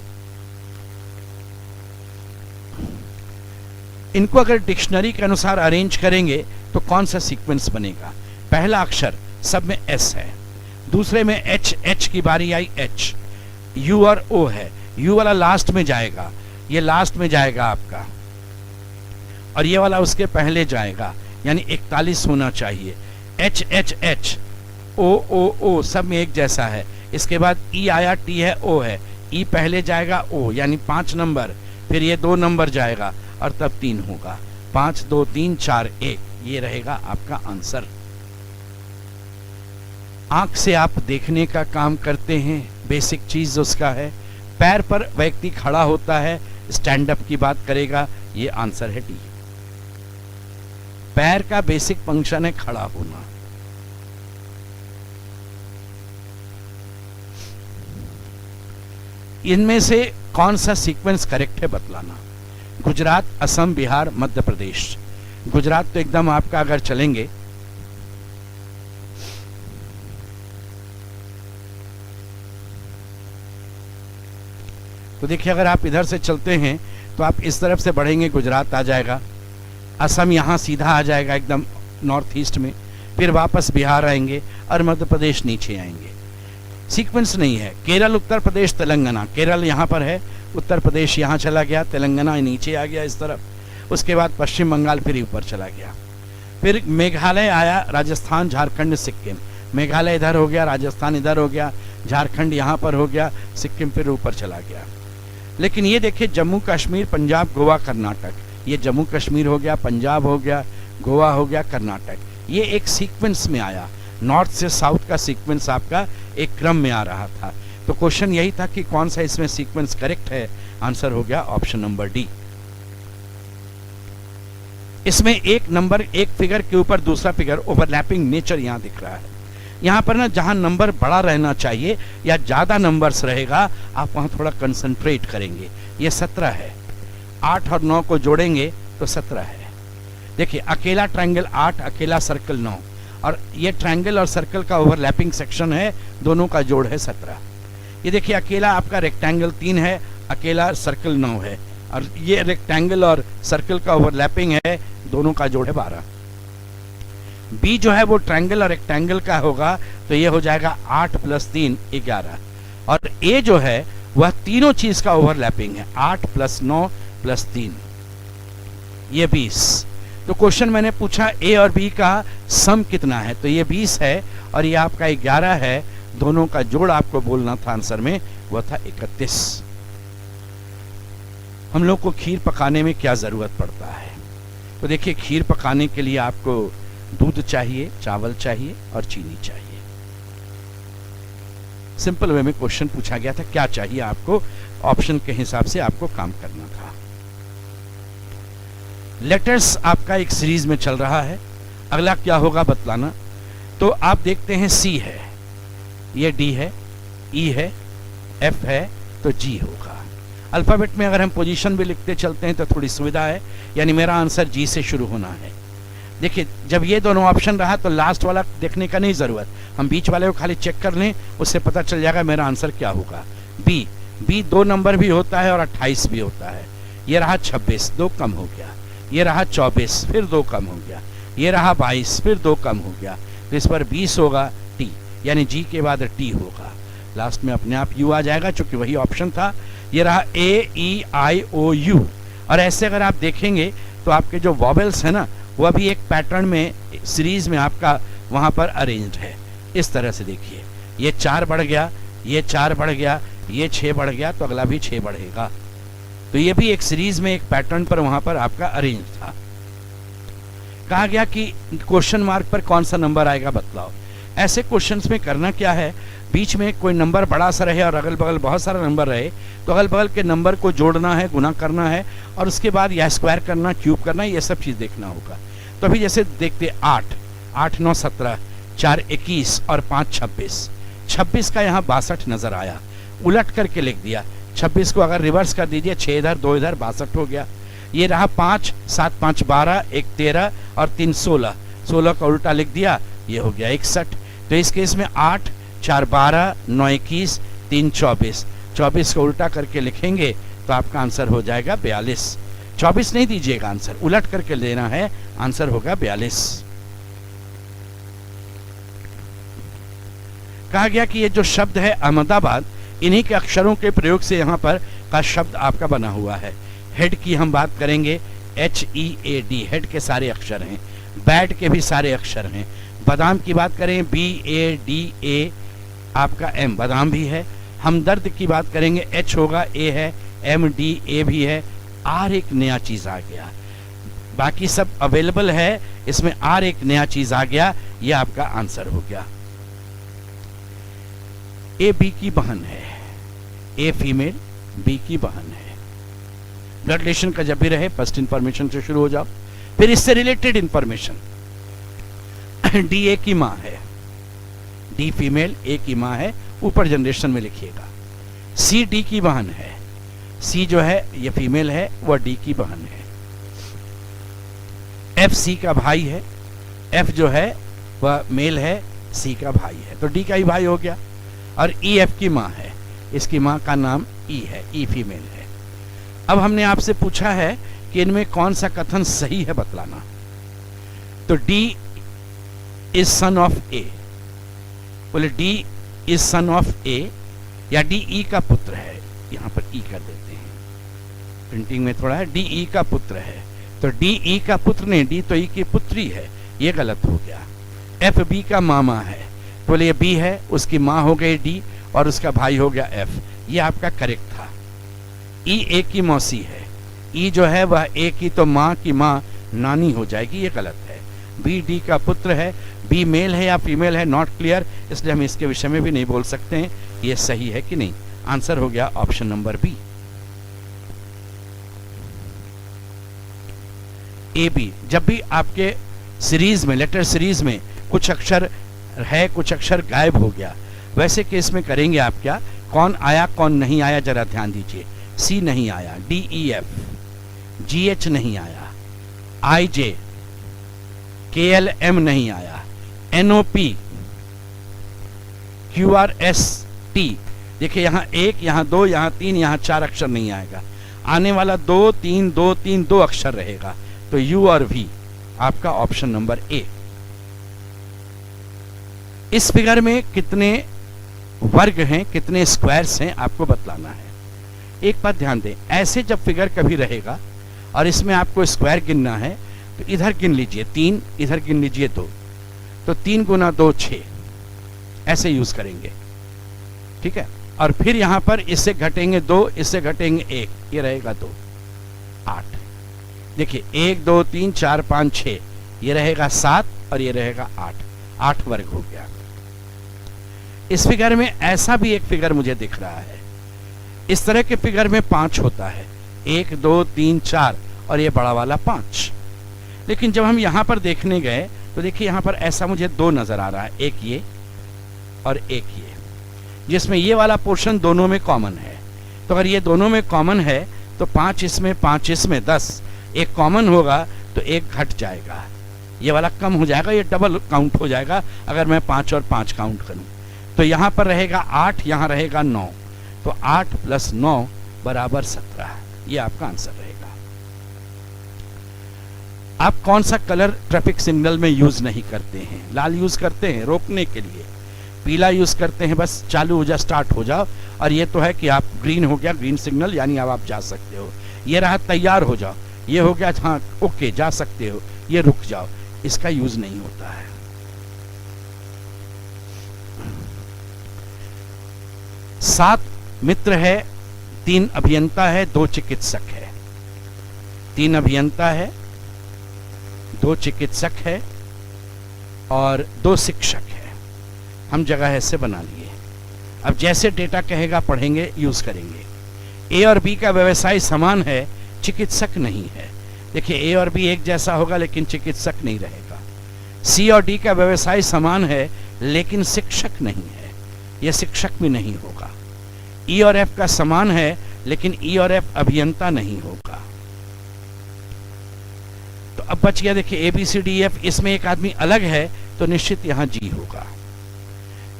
इनको अगर डिक्शनरी के अनुसार अरेंज करेंगे तो कौन सा सीक्वेंस बनेगा। पहला अक्षर सब में S है, दूसरे में H की बारी आई H, U और O है, U वाला लास्ट में जाएगा, ये लास्ट में जाएगा आपका, और ये वाला उसके पहले जाएगा, यानी 41 होना चाहिए। H O सब में एक जैसा है। इसके बाद E आया, T है, O है, E पहले जाएगा O, यानी 5 नंबर, फिर ये 2 नंबर जाएगा और तब 3 होगा। 5 2 3 4 1, ये रहेगा आपका आंसर। आंख से आप देखने का काम करते हैं, बेसिक चीज उसका है। पैर पर व्यक्ति खड़ा होता है, स्टैंड अप की बात करेगा, ये आंसर है डी। पैर का बेसिक फंक्शन है खड़ा होना। इनमें से कौन सा सीक्वेंस करेक्ट है बतलाना। गुजरात, असम, बिहार, मध्य प्रदेश। गुजरात तो एकदम आपका अगर चलेंगे तो देखिए, अगर आप इधर से चलते हैं तो आप इस तरफ से बढ़ेंगे, गुजरात आ जाएगा, असम यहाँ सीधा आ जाएगा एकदम नॉर्थ ईस्ट में, फिर वापस बिहार आएंगे और मध्य प्रदेश नीचे आएंगे। सीक्वेंस नहीं है। केरल, उत्तर प्रदेश, तेलंगाना। केरल यहाँ पर है, उत्तर प्रदेश यहाँ चला गया, तेलंगाना नीचे आ गया इस तरफ, उसके बाद पश्चिम बंगाल फिर ऊपर चला गया, फिर मेघालय आया, राजस्थान, झारखंड, सिक्किम। मेघालय इधर हो गया, राजस्थान इधर हो गया, झारखंड यहाँ पर हो गया, सिक्किम फिर ऊपर चला गया। लेकिन ये देखिए, जम्मू कश्मीर, पंजाब, गोवा, कर्नाटक, ये जम्मू कश्मीर हो गया, पंजाब हो गया, गोवा हो गया, कर्नाटक, ये एक सीक्वेंस में आया। नॉर्थ से साउथ का सीक्वेंस आपका एक क्रम में आ रहा था। तो क्वेश्चन यही था कि कौन सा इसमें सीक्वेंस करेक्ट है। आंसर हो गया ऑप्शन नंबर डी। इसमें एक नंबर, एक फिगर के ऊपर दूसरा फिगर, ओवरलैपिंग नेचर यहां दिख रहा है। यहां पर ना जहां नंबर बड़ा रहना चाहिए या ज्यादा नंबर्स रहेगा, आप वहां थोड़ा कंसंट्रेट करेंगे। ये 17 है, 8 और 9 को जोड़ेंगे तो 17 है। देखिए, अकेला ट्रायंगल 8, अकेला सर्कल 9, और ये ट्रायंगल और सर्कल का ओवरलैपिंग सेक्शन है, दोनों का जोड़ है 17। ये देखिए, अकेला आपका रेक्टेंगल 3 है, अकेला सर्कल 9 है, और ये रेक्टेंगल और सर्कल का ओवरलैपिंग है, दोनों का जोड़ है 12। बी जो है वो ट्रायंगल और रेक्टेंगल का होगा, तो ये हो जाएगा 8 + 3 11, और ए जो है वह तीनों चीज का ओवरलैपिंग है, 8 + 9 + 3, ये 20। तो क्वेश्चन मैंने पूछा ए और बी का सम कितना है, तो ये 20 है और ये आपका 11 है, दोनों का जोड़ आपको बोलना था आंसर में, वह था 31। हम लोग को खीर पकाने में क्या जरूरत पड़ता है, तो देखिए, खीर पकाने के लिए आपको दूध चाहिए, चावल चाहिए और चीनी चाहिए। सिंपल वे में क्वेश्चन पूछा गया था, क्या चाहिए आपको, ऑप्शन के हिसाब से आपको काम करना था। लेटर्स आपका एक सीरीज में चल रहा है, अगला क्या होगा बतलाना। तो आप देखते हैं सी है, ये डी है, ई है, एफ है, तो जी होगा। अल्फाबेट में अगर हम पोजीशन भी लिखते चलते हैं तो थोड़ी सुविधा है, यानी मेरा आंसर जी से शुरू होना है। देखिए, जब ये दोनों ऑप्शन रहा तो लास्ट वाला देखने का नहीं जरूरत, हम बीच वाले को खाली चेक कर लें, उससे पता चल जाएगा मेरा आंसर क्या होगा। बी, बी 2 नंबर भी होता है और 28 भी होता है। ये रहा 26, 2 कम हो गया, ये रहा 24, फिर 2 कम हो गया, ये रहा 22, फिर 2 कम हो गया, तो इस पर 20 होगा, टी, यानी जी के बाद टी होगा, लास्ट में अपने आप यू आ जाएगा चूंकि वही ऑप्शन था। ये रहा AEIOU, और ऐसे अगर आप देखेंगे तो आपके जो वॉवेल्स है ना, वह भी एक पैटर्न में, सीरीज में आपका वहां पर अरेंज्ड है। इस तरह से देखिए, ये 4 बढ़ गया, ये 4 बढ़ गया, ये 6 बढ़ गया, तो अगला भी 6 बढ़ेगा। तो ये भी एक सीरीज में एक पैटर्न पर वहां पर आपका अरेंज था। कहा गया कि क्वेश्चन मार्क पर कौन सा नंबर आएगा बतलाओ। ऐसे क्वेश्चंस में करना क्या है, बीच में कोई नंबर बड़ा सा रहे और अगल बगल बहुत सारा नंबर रहे, तो अगल बगल के नंबर को जोड़ना है, गुना करना है, और उसके बाद या स्क्वायर करना, क्यूब करना, ये सब चीज देखना होगा। तो अभी जैसे देखते 8, 8 9 17, 4 21 और 5 26, 26 का यहाँ 62 नजर आया, उलट करके लिख दिया। 26 को अगर रिवर्स कर दीजिए, 6 इधर 2 इधर, 62 हो गया। ये रहा 5, 7 5 12, 1 13 और 3 16, 16 का उल्टा लिख दिया, ये हो गया 61। तो इस केस में 8 4 12 9 21 3 24, 24 को उल्टा करके लिखेंगे तो आपका आंसर हो जाएगा 42। 24 नहीं दीजिएगा आंसर, उलट करके लेना है, आंसर होगा 42। कहा गया कि ये जो शब्द है अहमदाबाद, इन्हीं के अक्षरों के प्रयोग से यहाँ पर का शब्द आपका बना हुआ है। हेड की हम बात करेंगे, HEAD, हेड के सारे अक्षर हैं। बैड के भी सारे अक्षर हैं। बादाम की बात करें, BADA आपका M, बादाम भी है। हमदर्द की बात करेंगे, H होगा, A है, MDA भी है। R एक नया चीज आ गया, बाकी सब अवेलेबल है, इसमें R एक नया चीज आ गया, ये आपका आंसर हो गया। ए बी की बहन है, ए फीमेल बी की बहन है। ब्लड रिलेशन का जब भी रहे फर्स्ट इंफॉर्मेशन से शुरू हो जाओ, फिर इससे रिलेटेड इंफॉर्मेशन। डी ए की माँ है, डी फीमेल ए की माँ है, ऊपर जनरेशन में लिखिएगा। सी डी की बहन है, सी जो है ये फीमेल है, वह डी की बहन है। एफ सी का भाई है, एफ जो है वह मेल है, सी का भाई है, तो डी का ही भाई हो गया। और ई एफ की माँ है, इसकी माँ का नाम ई है, ई फीमेल है। अब हमने आपसे पूछा है कि इनमें कौन सा कथन सही है बतलाना। तो डी इज सन ऑफ ए, बोले डी इज सन ऑफ ए, या डी ई का पुत्र है, यहां पर ई कर देते हैं, प्रिंटिंग में थोड़ा है, डी ई का पुत्र है। तो डी ई का पुत्र नहीं, डी तो ई की पुत्री है, ये गलत हो गया। एफ बी का मामा है, बोले ये बी है, उसकी माँ हो गई डी और उसका भाई हो गया एफ, ये आपका करेक्ट था। ई ए की मौसी है, ई जो है वह ए की तो माँ की माँ नानी हो जाएगी, ये गलत है। बी डी का पुत्र है, बी मेल है या फीमेल है नॉट क्लियर, इसलिए हम इसके विषय में भी नहीं बोल सकते हैं ये सही है कि नहीं। आंसर हो गया option number B. A B, जब भी आपके सीरीज में, लेटर सीरीज में कुछ अक्षर है, कुछ अक्षर गायब हो गया, वैसे केस में करेंगे आप क्या, कौन आया कौन नहीं आया जरा ध्यान दीजिए। सी नहीं आया, D E F, G H नहीं आया, I J, K L M नहीं आया, N O P, Q R S T, देखिए यहां एक, यहां दो, यहां तीन, यहां चार अक्षर नहीं आएगा, आने वाला दो तीन दो तीन दो अक्षर रहेगा। तो यू और वी आपका ऑप्शन नंबर ए। इस फिगर में कितने वर्ग हैं, कितने स्क्वायर्स हैं, आपको बतलाना है। एक बात ध्यान दें, ऐसे जब फिगर कभी रहेगा और इसमें आपको स्क्वायर गिनना है तो इधर गिन लीजिए 3, इधर गिन लीजिए 2, तो 3 गुना 2 6, ऐसे यूज करेंगे, ठीक है। और फिर यहां पर इससे घटेंगे 2, इससे घटेंगे 1, ये रहेगा 2, 8। देखिए 1 2 3 4 5 6, ये रहेगा 7 और ये रहेगा 8, 8 वर्ग हो गया। इस फिगर में ऐसा भी एक फिगर मुझे दिख रहा है, इस तरह के फिगर में 5 होता है, 1 2 3 4 और ये बड़ा वाला 5। लेकिन जब हम यहां पर देखने गए तो देखिए यहां पर ऐसा मुझे 2 नजर आ रहा है, एक ये और एक ये, जिसमें ये वाला पोर्शन दोनों में कॉमन है। तो अगर ये दोनों में कॉमन है तो 5 इसमें 5 इसमें 10, एक कॉमन होगा तो एक घट जाएगा, ये वाला कम हो जाएगा, ये डबल काउंट हो जाएगा अगर मैं 5 और 5 काउंट करूं। तो यहां पर रहेगा 8, यहां रहेगा 9, तो 8 + 9 = 17, ये आपका आंसर रहेगा। आप कौन सा कलर ट्रैफिक सिग्नल में यूज नहीं करते हैं? लाल यूज करते हैं रोकने के लिए, पीला यूज करते हैं बस चालू हो जा स्टार्ट हो जाओ, और ये तो है कि आप ग्रीन हो गया, ग्रीन सिग्नल यानी अब आप जा सकते हो, ये रहा तैयार हो जाओ, ये हो गया हाँ ओके जा सकते हो, ये रुक जाओ, इसका यूज नहीं होता है। सात मित्र है, 3 अभियंता है, 2 चिकित्सक है, 3 अभियंता है, 2 चिकित्सक है और 2 शिक्षक है। हम जगह ऐसे बना लिए, अब जैसे डेटा कहेगा पढ़ेंगे यूज करेंगे। ए और बी का व्यवसाय समान है, चिकित्सक नहीं है। देखिए ए और बी एक जैसा होगा लेकिन चिकित्सक नहीं रहेगा। सी और डी का व्यवसाय समान है लेकिन शिक्षक नहीं है, यह शिक्षक भी नहीं होगा। ई और एफ का समान है लेकिन ई और एफ अभियंता नहीं होगा। तो अब बच गया देखिए A B C D F, इसमें एक आदमी अलग है तो निश्चित यहां जी होगा।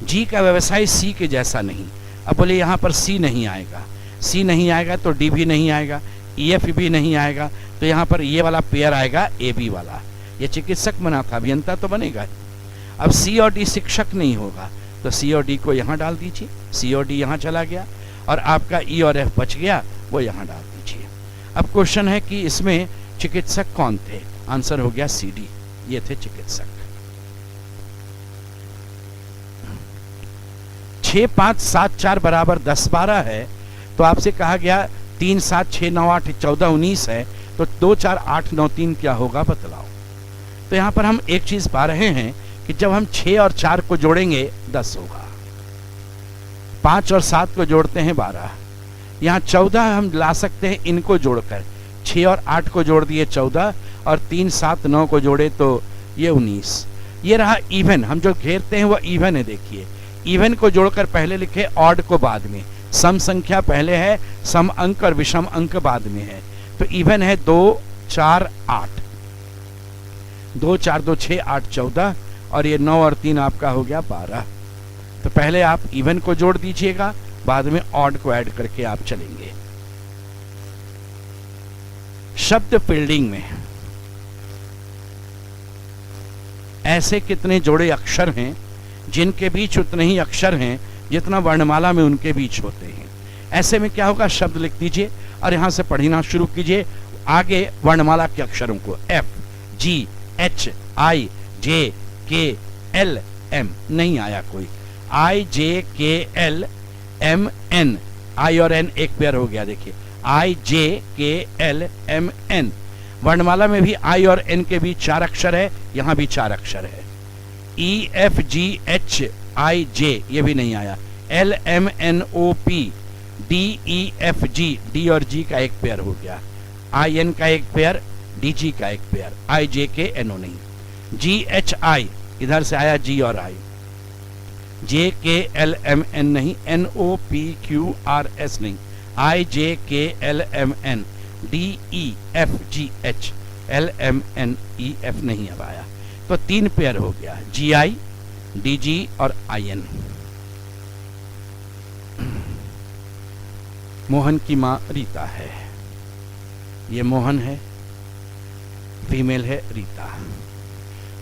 जी का व्यवसाय सी के जैसा नहीं, अब बोले यहां पर सी नहीं आएगा, सी नहीं आएगा तो डी भी नहीं आएगा, ई एफ भी नहीं आएगा, तो यहां पर ये वाला पेयर आएगा ए बी वाला, ये चिकित्सक बना था, अभियंता तो बनेगा। अब सी और डी शिक्षक नहीं होगा तो सी और डी को यहां डाल दीजिए, सी और डी यहां चला गया और आपका ई और एफ बच गया, वो यहां डाल दीजिए। अब क्वेश्चन है कि इसमें चिकित्सक कौन थे? आंसर हो गया सी डी, ये थे चिकित्सक। 6 5 7 4 = 10 12 है, तो आपसे कहा गया 3 7 6 9 8 14 19 है, तो 2 4 8 9 3 क्या होगा बतलाओ। तो यहां पर हम एक चीज पा रहे हैं कि जब हम 6 और 4 को जोड़ेंगे 10 होगा, 5 और 7 को जोड़ते हैं 12। यहाँ 14 हम ला सकते हैं इनको जोड़कर, 6 और 8 को जोड़ दिए 14, और 3, 7, 9 को जोड़े तो ये 19। ये रहा इवन, हम जो घेरते हैं वो इवन है। देखिए इवन को जोड़कर पहले लिखे, ऑड को बाद में, सम संख्या पहले है, सम अंक और विषम अंक बाद में है। तो इवन है 2, 4, 8, 2, 4, 2, 6, 8, 14, और ये 9 और 3 आपका हो गया 12। तो पहले आप इवन को जोड़ दीजिएगा, बाद में ऑड को ऐड करके आप चलेंगे। शब्द फील्डिंग में ऐसे कितने जोड़े अक्षर हैं जिनके बीच उतने ही अक्षर हैं जितना वर्णमाला में उनके बीच होते हैं। ऐसे में क्या होगा, शब्द लिख दीजिए और यहां से पढ़ना शुरू कीजिए आगे वर्णमाला के अक्षरों को। F, G, H, I, J, K, L, M, नहीं आया कोई। I, J, K, L, M, N, I और N एक पेयर हो गया। देखिए I, J, K, L, M, N, वर्णमाला में भी I और N के बीच 4 अक्षर है, यहां भी 4 अक्षर है। E, F, G, H, I, J, ये भी नहीं आया। L, M, N, O, P, D, E, F, G, D और G का एक पेयर हो गया। I, N का एक पेयर, D, G का एक pair, I, J, K, N, O नहीं। G, H, I, इधर से आया G और I। J, K, L, M, N नहीं। N, O, P, Q, R, S नहीं। I, J, K, L, M, N, D, E, F, G, H, L, M, N, E, F नहीं अब आया। तो 3 पेयर हो गया, G, I, D, G और I, N। Mohan की माँ रीता है, ये मोहन है, फीमेल है रीता,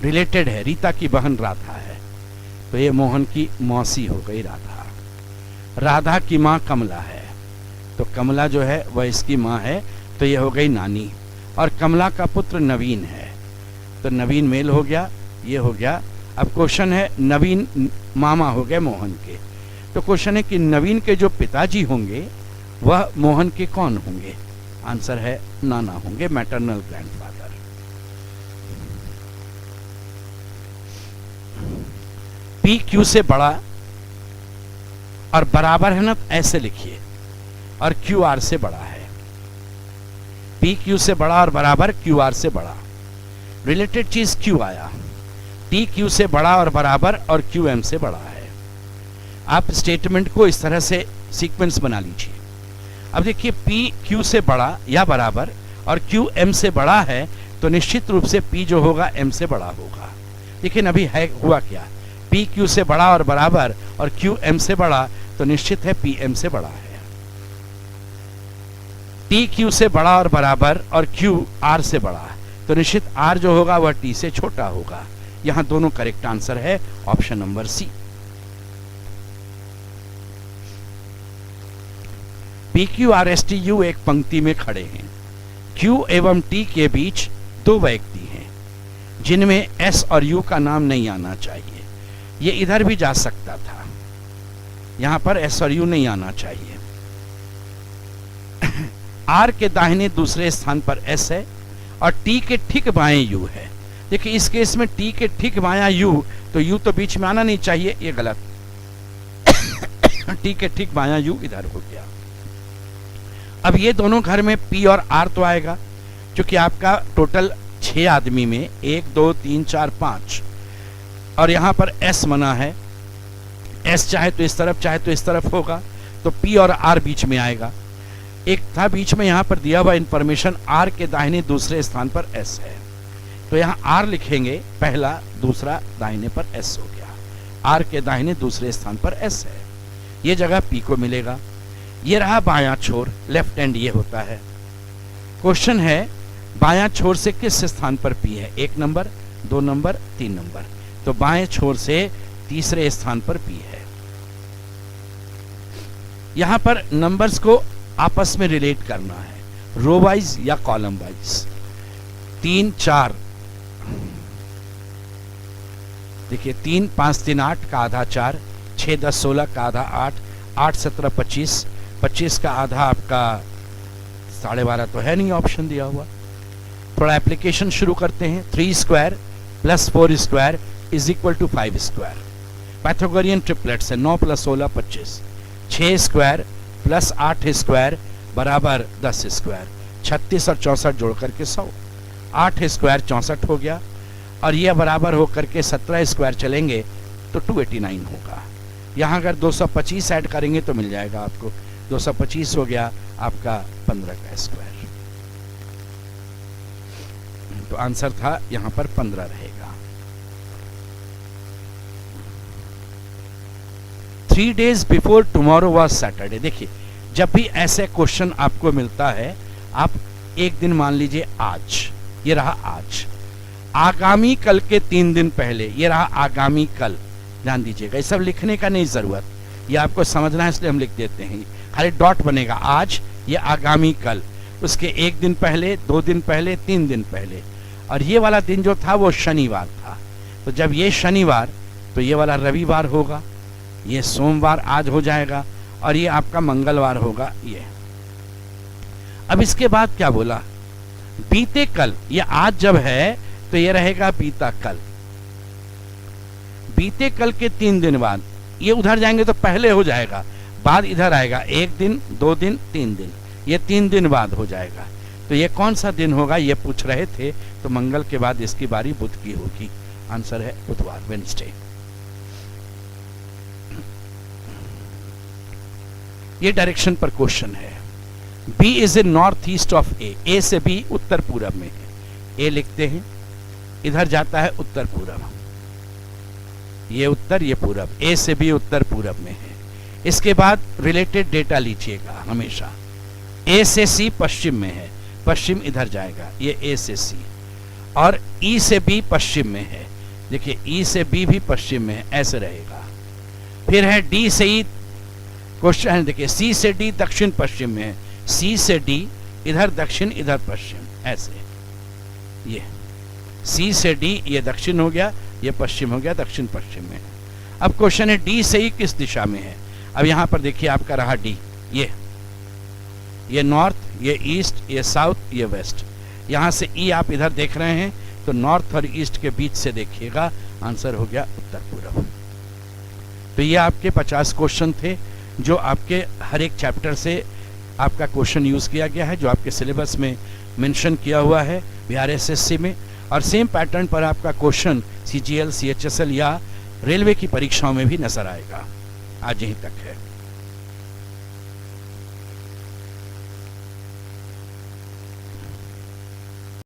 रिलेटेड है, रीता की बहन राधा है, तो ये मोहन की मौसी हो गई राधा। राधा की माँ कमला है, तो कमला जो है वह इसकी माँ है, तो ये हो गई नानी। और कमला का पुत्र नवीन है, तो नवीन मेल हो गया, ये हो गया। अब क्वेश्चन है, नवीन मामा हो गए मोहन के, तो क्वेश्चन है कि नवीन के जो पिताजी होंगे वह मोहन के कौन होंगे? आंसर है नाना होंगे, मैटरनल ग्रैंडफादर। पी क्यू से बड़ा और बराबर है ना, ऐसे लिखिए, और क्यू आर से बड़ा है। पी क्यू से बड़ा और बराबर, क्यू आर से बड़ा। रिलेटेड चीज क्यू आया, टी क्यू से बड़ा और बराबर, और क्यू एम से बड़ा है। आप स्टेटमेंट को इस तरह से सीक्वेंस बना लीजिए। अब देखिए पी क्यू से बड़ा या बराबर और क्यू एम से बड़ा है, तो निश्चित रूप से पी जो होगा एम से बड़ा होगा। लेकिन अभी है हुआ क्या, पी क्यू से बड़ा और बराबर और क्यू एम से बड़ा, तो निश्चित है पी एम से बड़ा है। टी क्यू से बड़ा और बराबर और क्यू आर से बड़ा, तो निश्चित आर जो होगा वह टी से छोटा होगा। यहां दोनों करेक्ट आंसर है, option number C. P Q R S T U एक पंक्ति में खड़े हैं। क्यू एवं टी के बीच 2 व्यक्ति हैं जिनमें एस और यू का नाम नहीं आना चाहिए। ये इधर भी जा सकता था, यहां पर एस और यू नहीं आना चाहिए। आर के दाहिने दूसरे स्थान पर एस है और टी के ठीक बाएं यू है। देखिए इस केस में टी के ठीक बायां यू, तो यू तो बीच में आना नहीं चाहिए, ये गलत। टी के ठीक बायां यू इधर हो गया। अब ये दोनों घर में पी और आर तो आएगा, क्योंकि आपका टोटल 6 आदमी में 1 2 3 4 5, और यहां पर एस मना है। एस चाहे तो इस तरफ चाहे तो इस तरफ होगा, तो पी और आर बीच में आएगा। एक था बीच में, यहां पर दिया हुआ इंफॉर्मेशन आर के दाहिने दूसरे स्थान पर एस है, तो यहां आर लिखेंगे पहला, दूसरा दाहिने पर एस हो गया। आर के दाहिने दूसरे स्थान पर एस है, ये जगह पी को मिलेगा। ये रहा बायां छोर, लेफ्ट हैंड ये होता है। क्वेश्चन है बायां छोर से किस स्थान पर पी है? 1 नंबर, 2 नंबर, 3 नंबर, तो बाएं छोर से तीसरे स्थान पर पी है। यहां पर नंबर्स को आपस में रिलेट करना है, रो वाइज या कॉलम वाइज। 3 4, देखिए 3 5 3 8 का आधा 4, 6 10 16 का आधा 8, 8 17 25, 25 का आधा आपका 12.5 तो है नहीं ऑप्शन दिया हुआ। थोड़ा एप्लीकेशन शुरू करते हैं। 3 square plus 4 square is equal to 5 square. Pythagorean triplets है, 9 + 16 25, 6 स्क्वायर प्लस 8 स्क्वायर बराबर 10 स्क्वायर, 36 और 64 जोड़ करके 100, 8 स्क्वायर 64 हो गया, और यह बराबर हो करके 17 स्क्वायर चलेंगे तो 289 होगा। यहाँ अगर 225 ऐड करेंगे तो मिल जाएगा आपको, 225 हो गया आपका 15 का स्क्वायर। तो आंसर था यहाँ पर 15 रहेगा। 3 days before tomorrow was Saturday. देखिए जब भी ऐसे क्वेश्चन आपको मिलता है, आप एक दिन मान लीजिए आज, ये रहा आज, आगामी कल के 3 दिन पहले, ये रहा आगामी कल। ध्यान दीजिएगा, ये सब लिखने का नहीं जरूरत, ये आपको समझना है इसलिए हम लिख देते हैं। खाली डॉट बनेगा, आज, ये आगामी कल, उसके 1 दिन पहले, 2 दिन पहले, 3 दिन पहले, और ये वाला दिन जो था वो शनिवार था। तो जब ये शनिवार, तो ये वाला रविवार होगा, ये सोमवार आज हो जाएगा, और ये आपका मंगलवार होगा ये। अब इसके बाद क्या बोला, बीते कल, ये आज जब है तो ये रहेगा बीता कल। बीते कल के 3 दिन बाद, ये उधर जाएंगे तो पहले हो जाएगा, बाद इधर आएगा, 1 दिन, 2 दिन, 3 दिन, ये 3 दिन बाद हो जाएगा। तो ये कौन सा दिन होगा ये पूछ रहे थे, तो मंगल के बाद इसकी बारी बुध की होगी। आंसर है बुधवार, वेडनेसडे। ये डायरेक्शन पर क्वेश्चन है। B is in north east of A, A से B उत्तर पूरब में है। A लिखते हैं, इधर जाता है उत्तर पूरब, ये उत्तर ये पूरब, A से B उत्तर पूरब में है। इसके बाद रिलेटेड डेटा लीजिएगा हमेशा। A से C पश्चिम में है, पश्चिम इधर जाएगा, ये A से C, और E से B पश्चिम में है, देखिए E से B भी पश्चिम में है, ऐसे रहेगा। फिर है D से E, क्वेश्चन है देखिए, C से D दक्षिण पश्चिम में है, C से D इधर दक्षिण इधर पश्चिम, ऐसे ये C से D ये दक्षिण हो गया, ये पश्चिम हो गया, दक्षिण पश्चिम में है। अब क्वेश्चन है D से E किस दिशा में है। अब यहाँ पर देखिए आपका रहा D, ये नॉर्थ, ये ईस्ट, ये साउथ, ये वेस्ट। यहाँ से E आप इधर देख रहे हैं तो नॉर्थ और ईस्ट के बीच से देखिएगा, आंसर हो गया उत्तर पूर्व। तो ये आपके 50 क्वेश्चन थे जो आपके हर एक चैप्टर से आपका क्वेश्चन यूज किया गया है, जो आपके सिलेबस में मेंशन किया हुआ है BRSSC में, और सेम पैटर्न पर आपका क्वेश्चन CGL, CHSL या रेलवे की परीक्षाओं में भी नजर आएगा। आज यहीं तक है।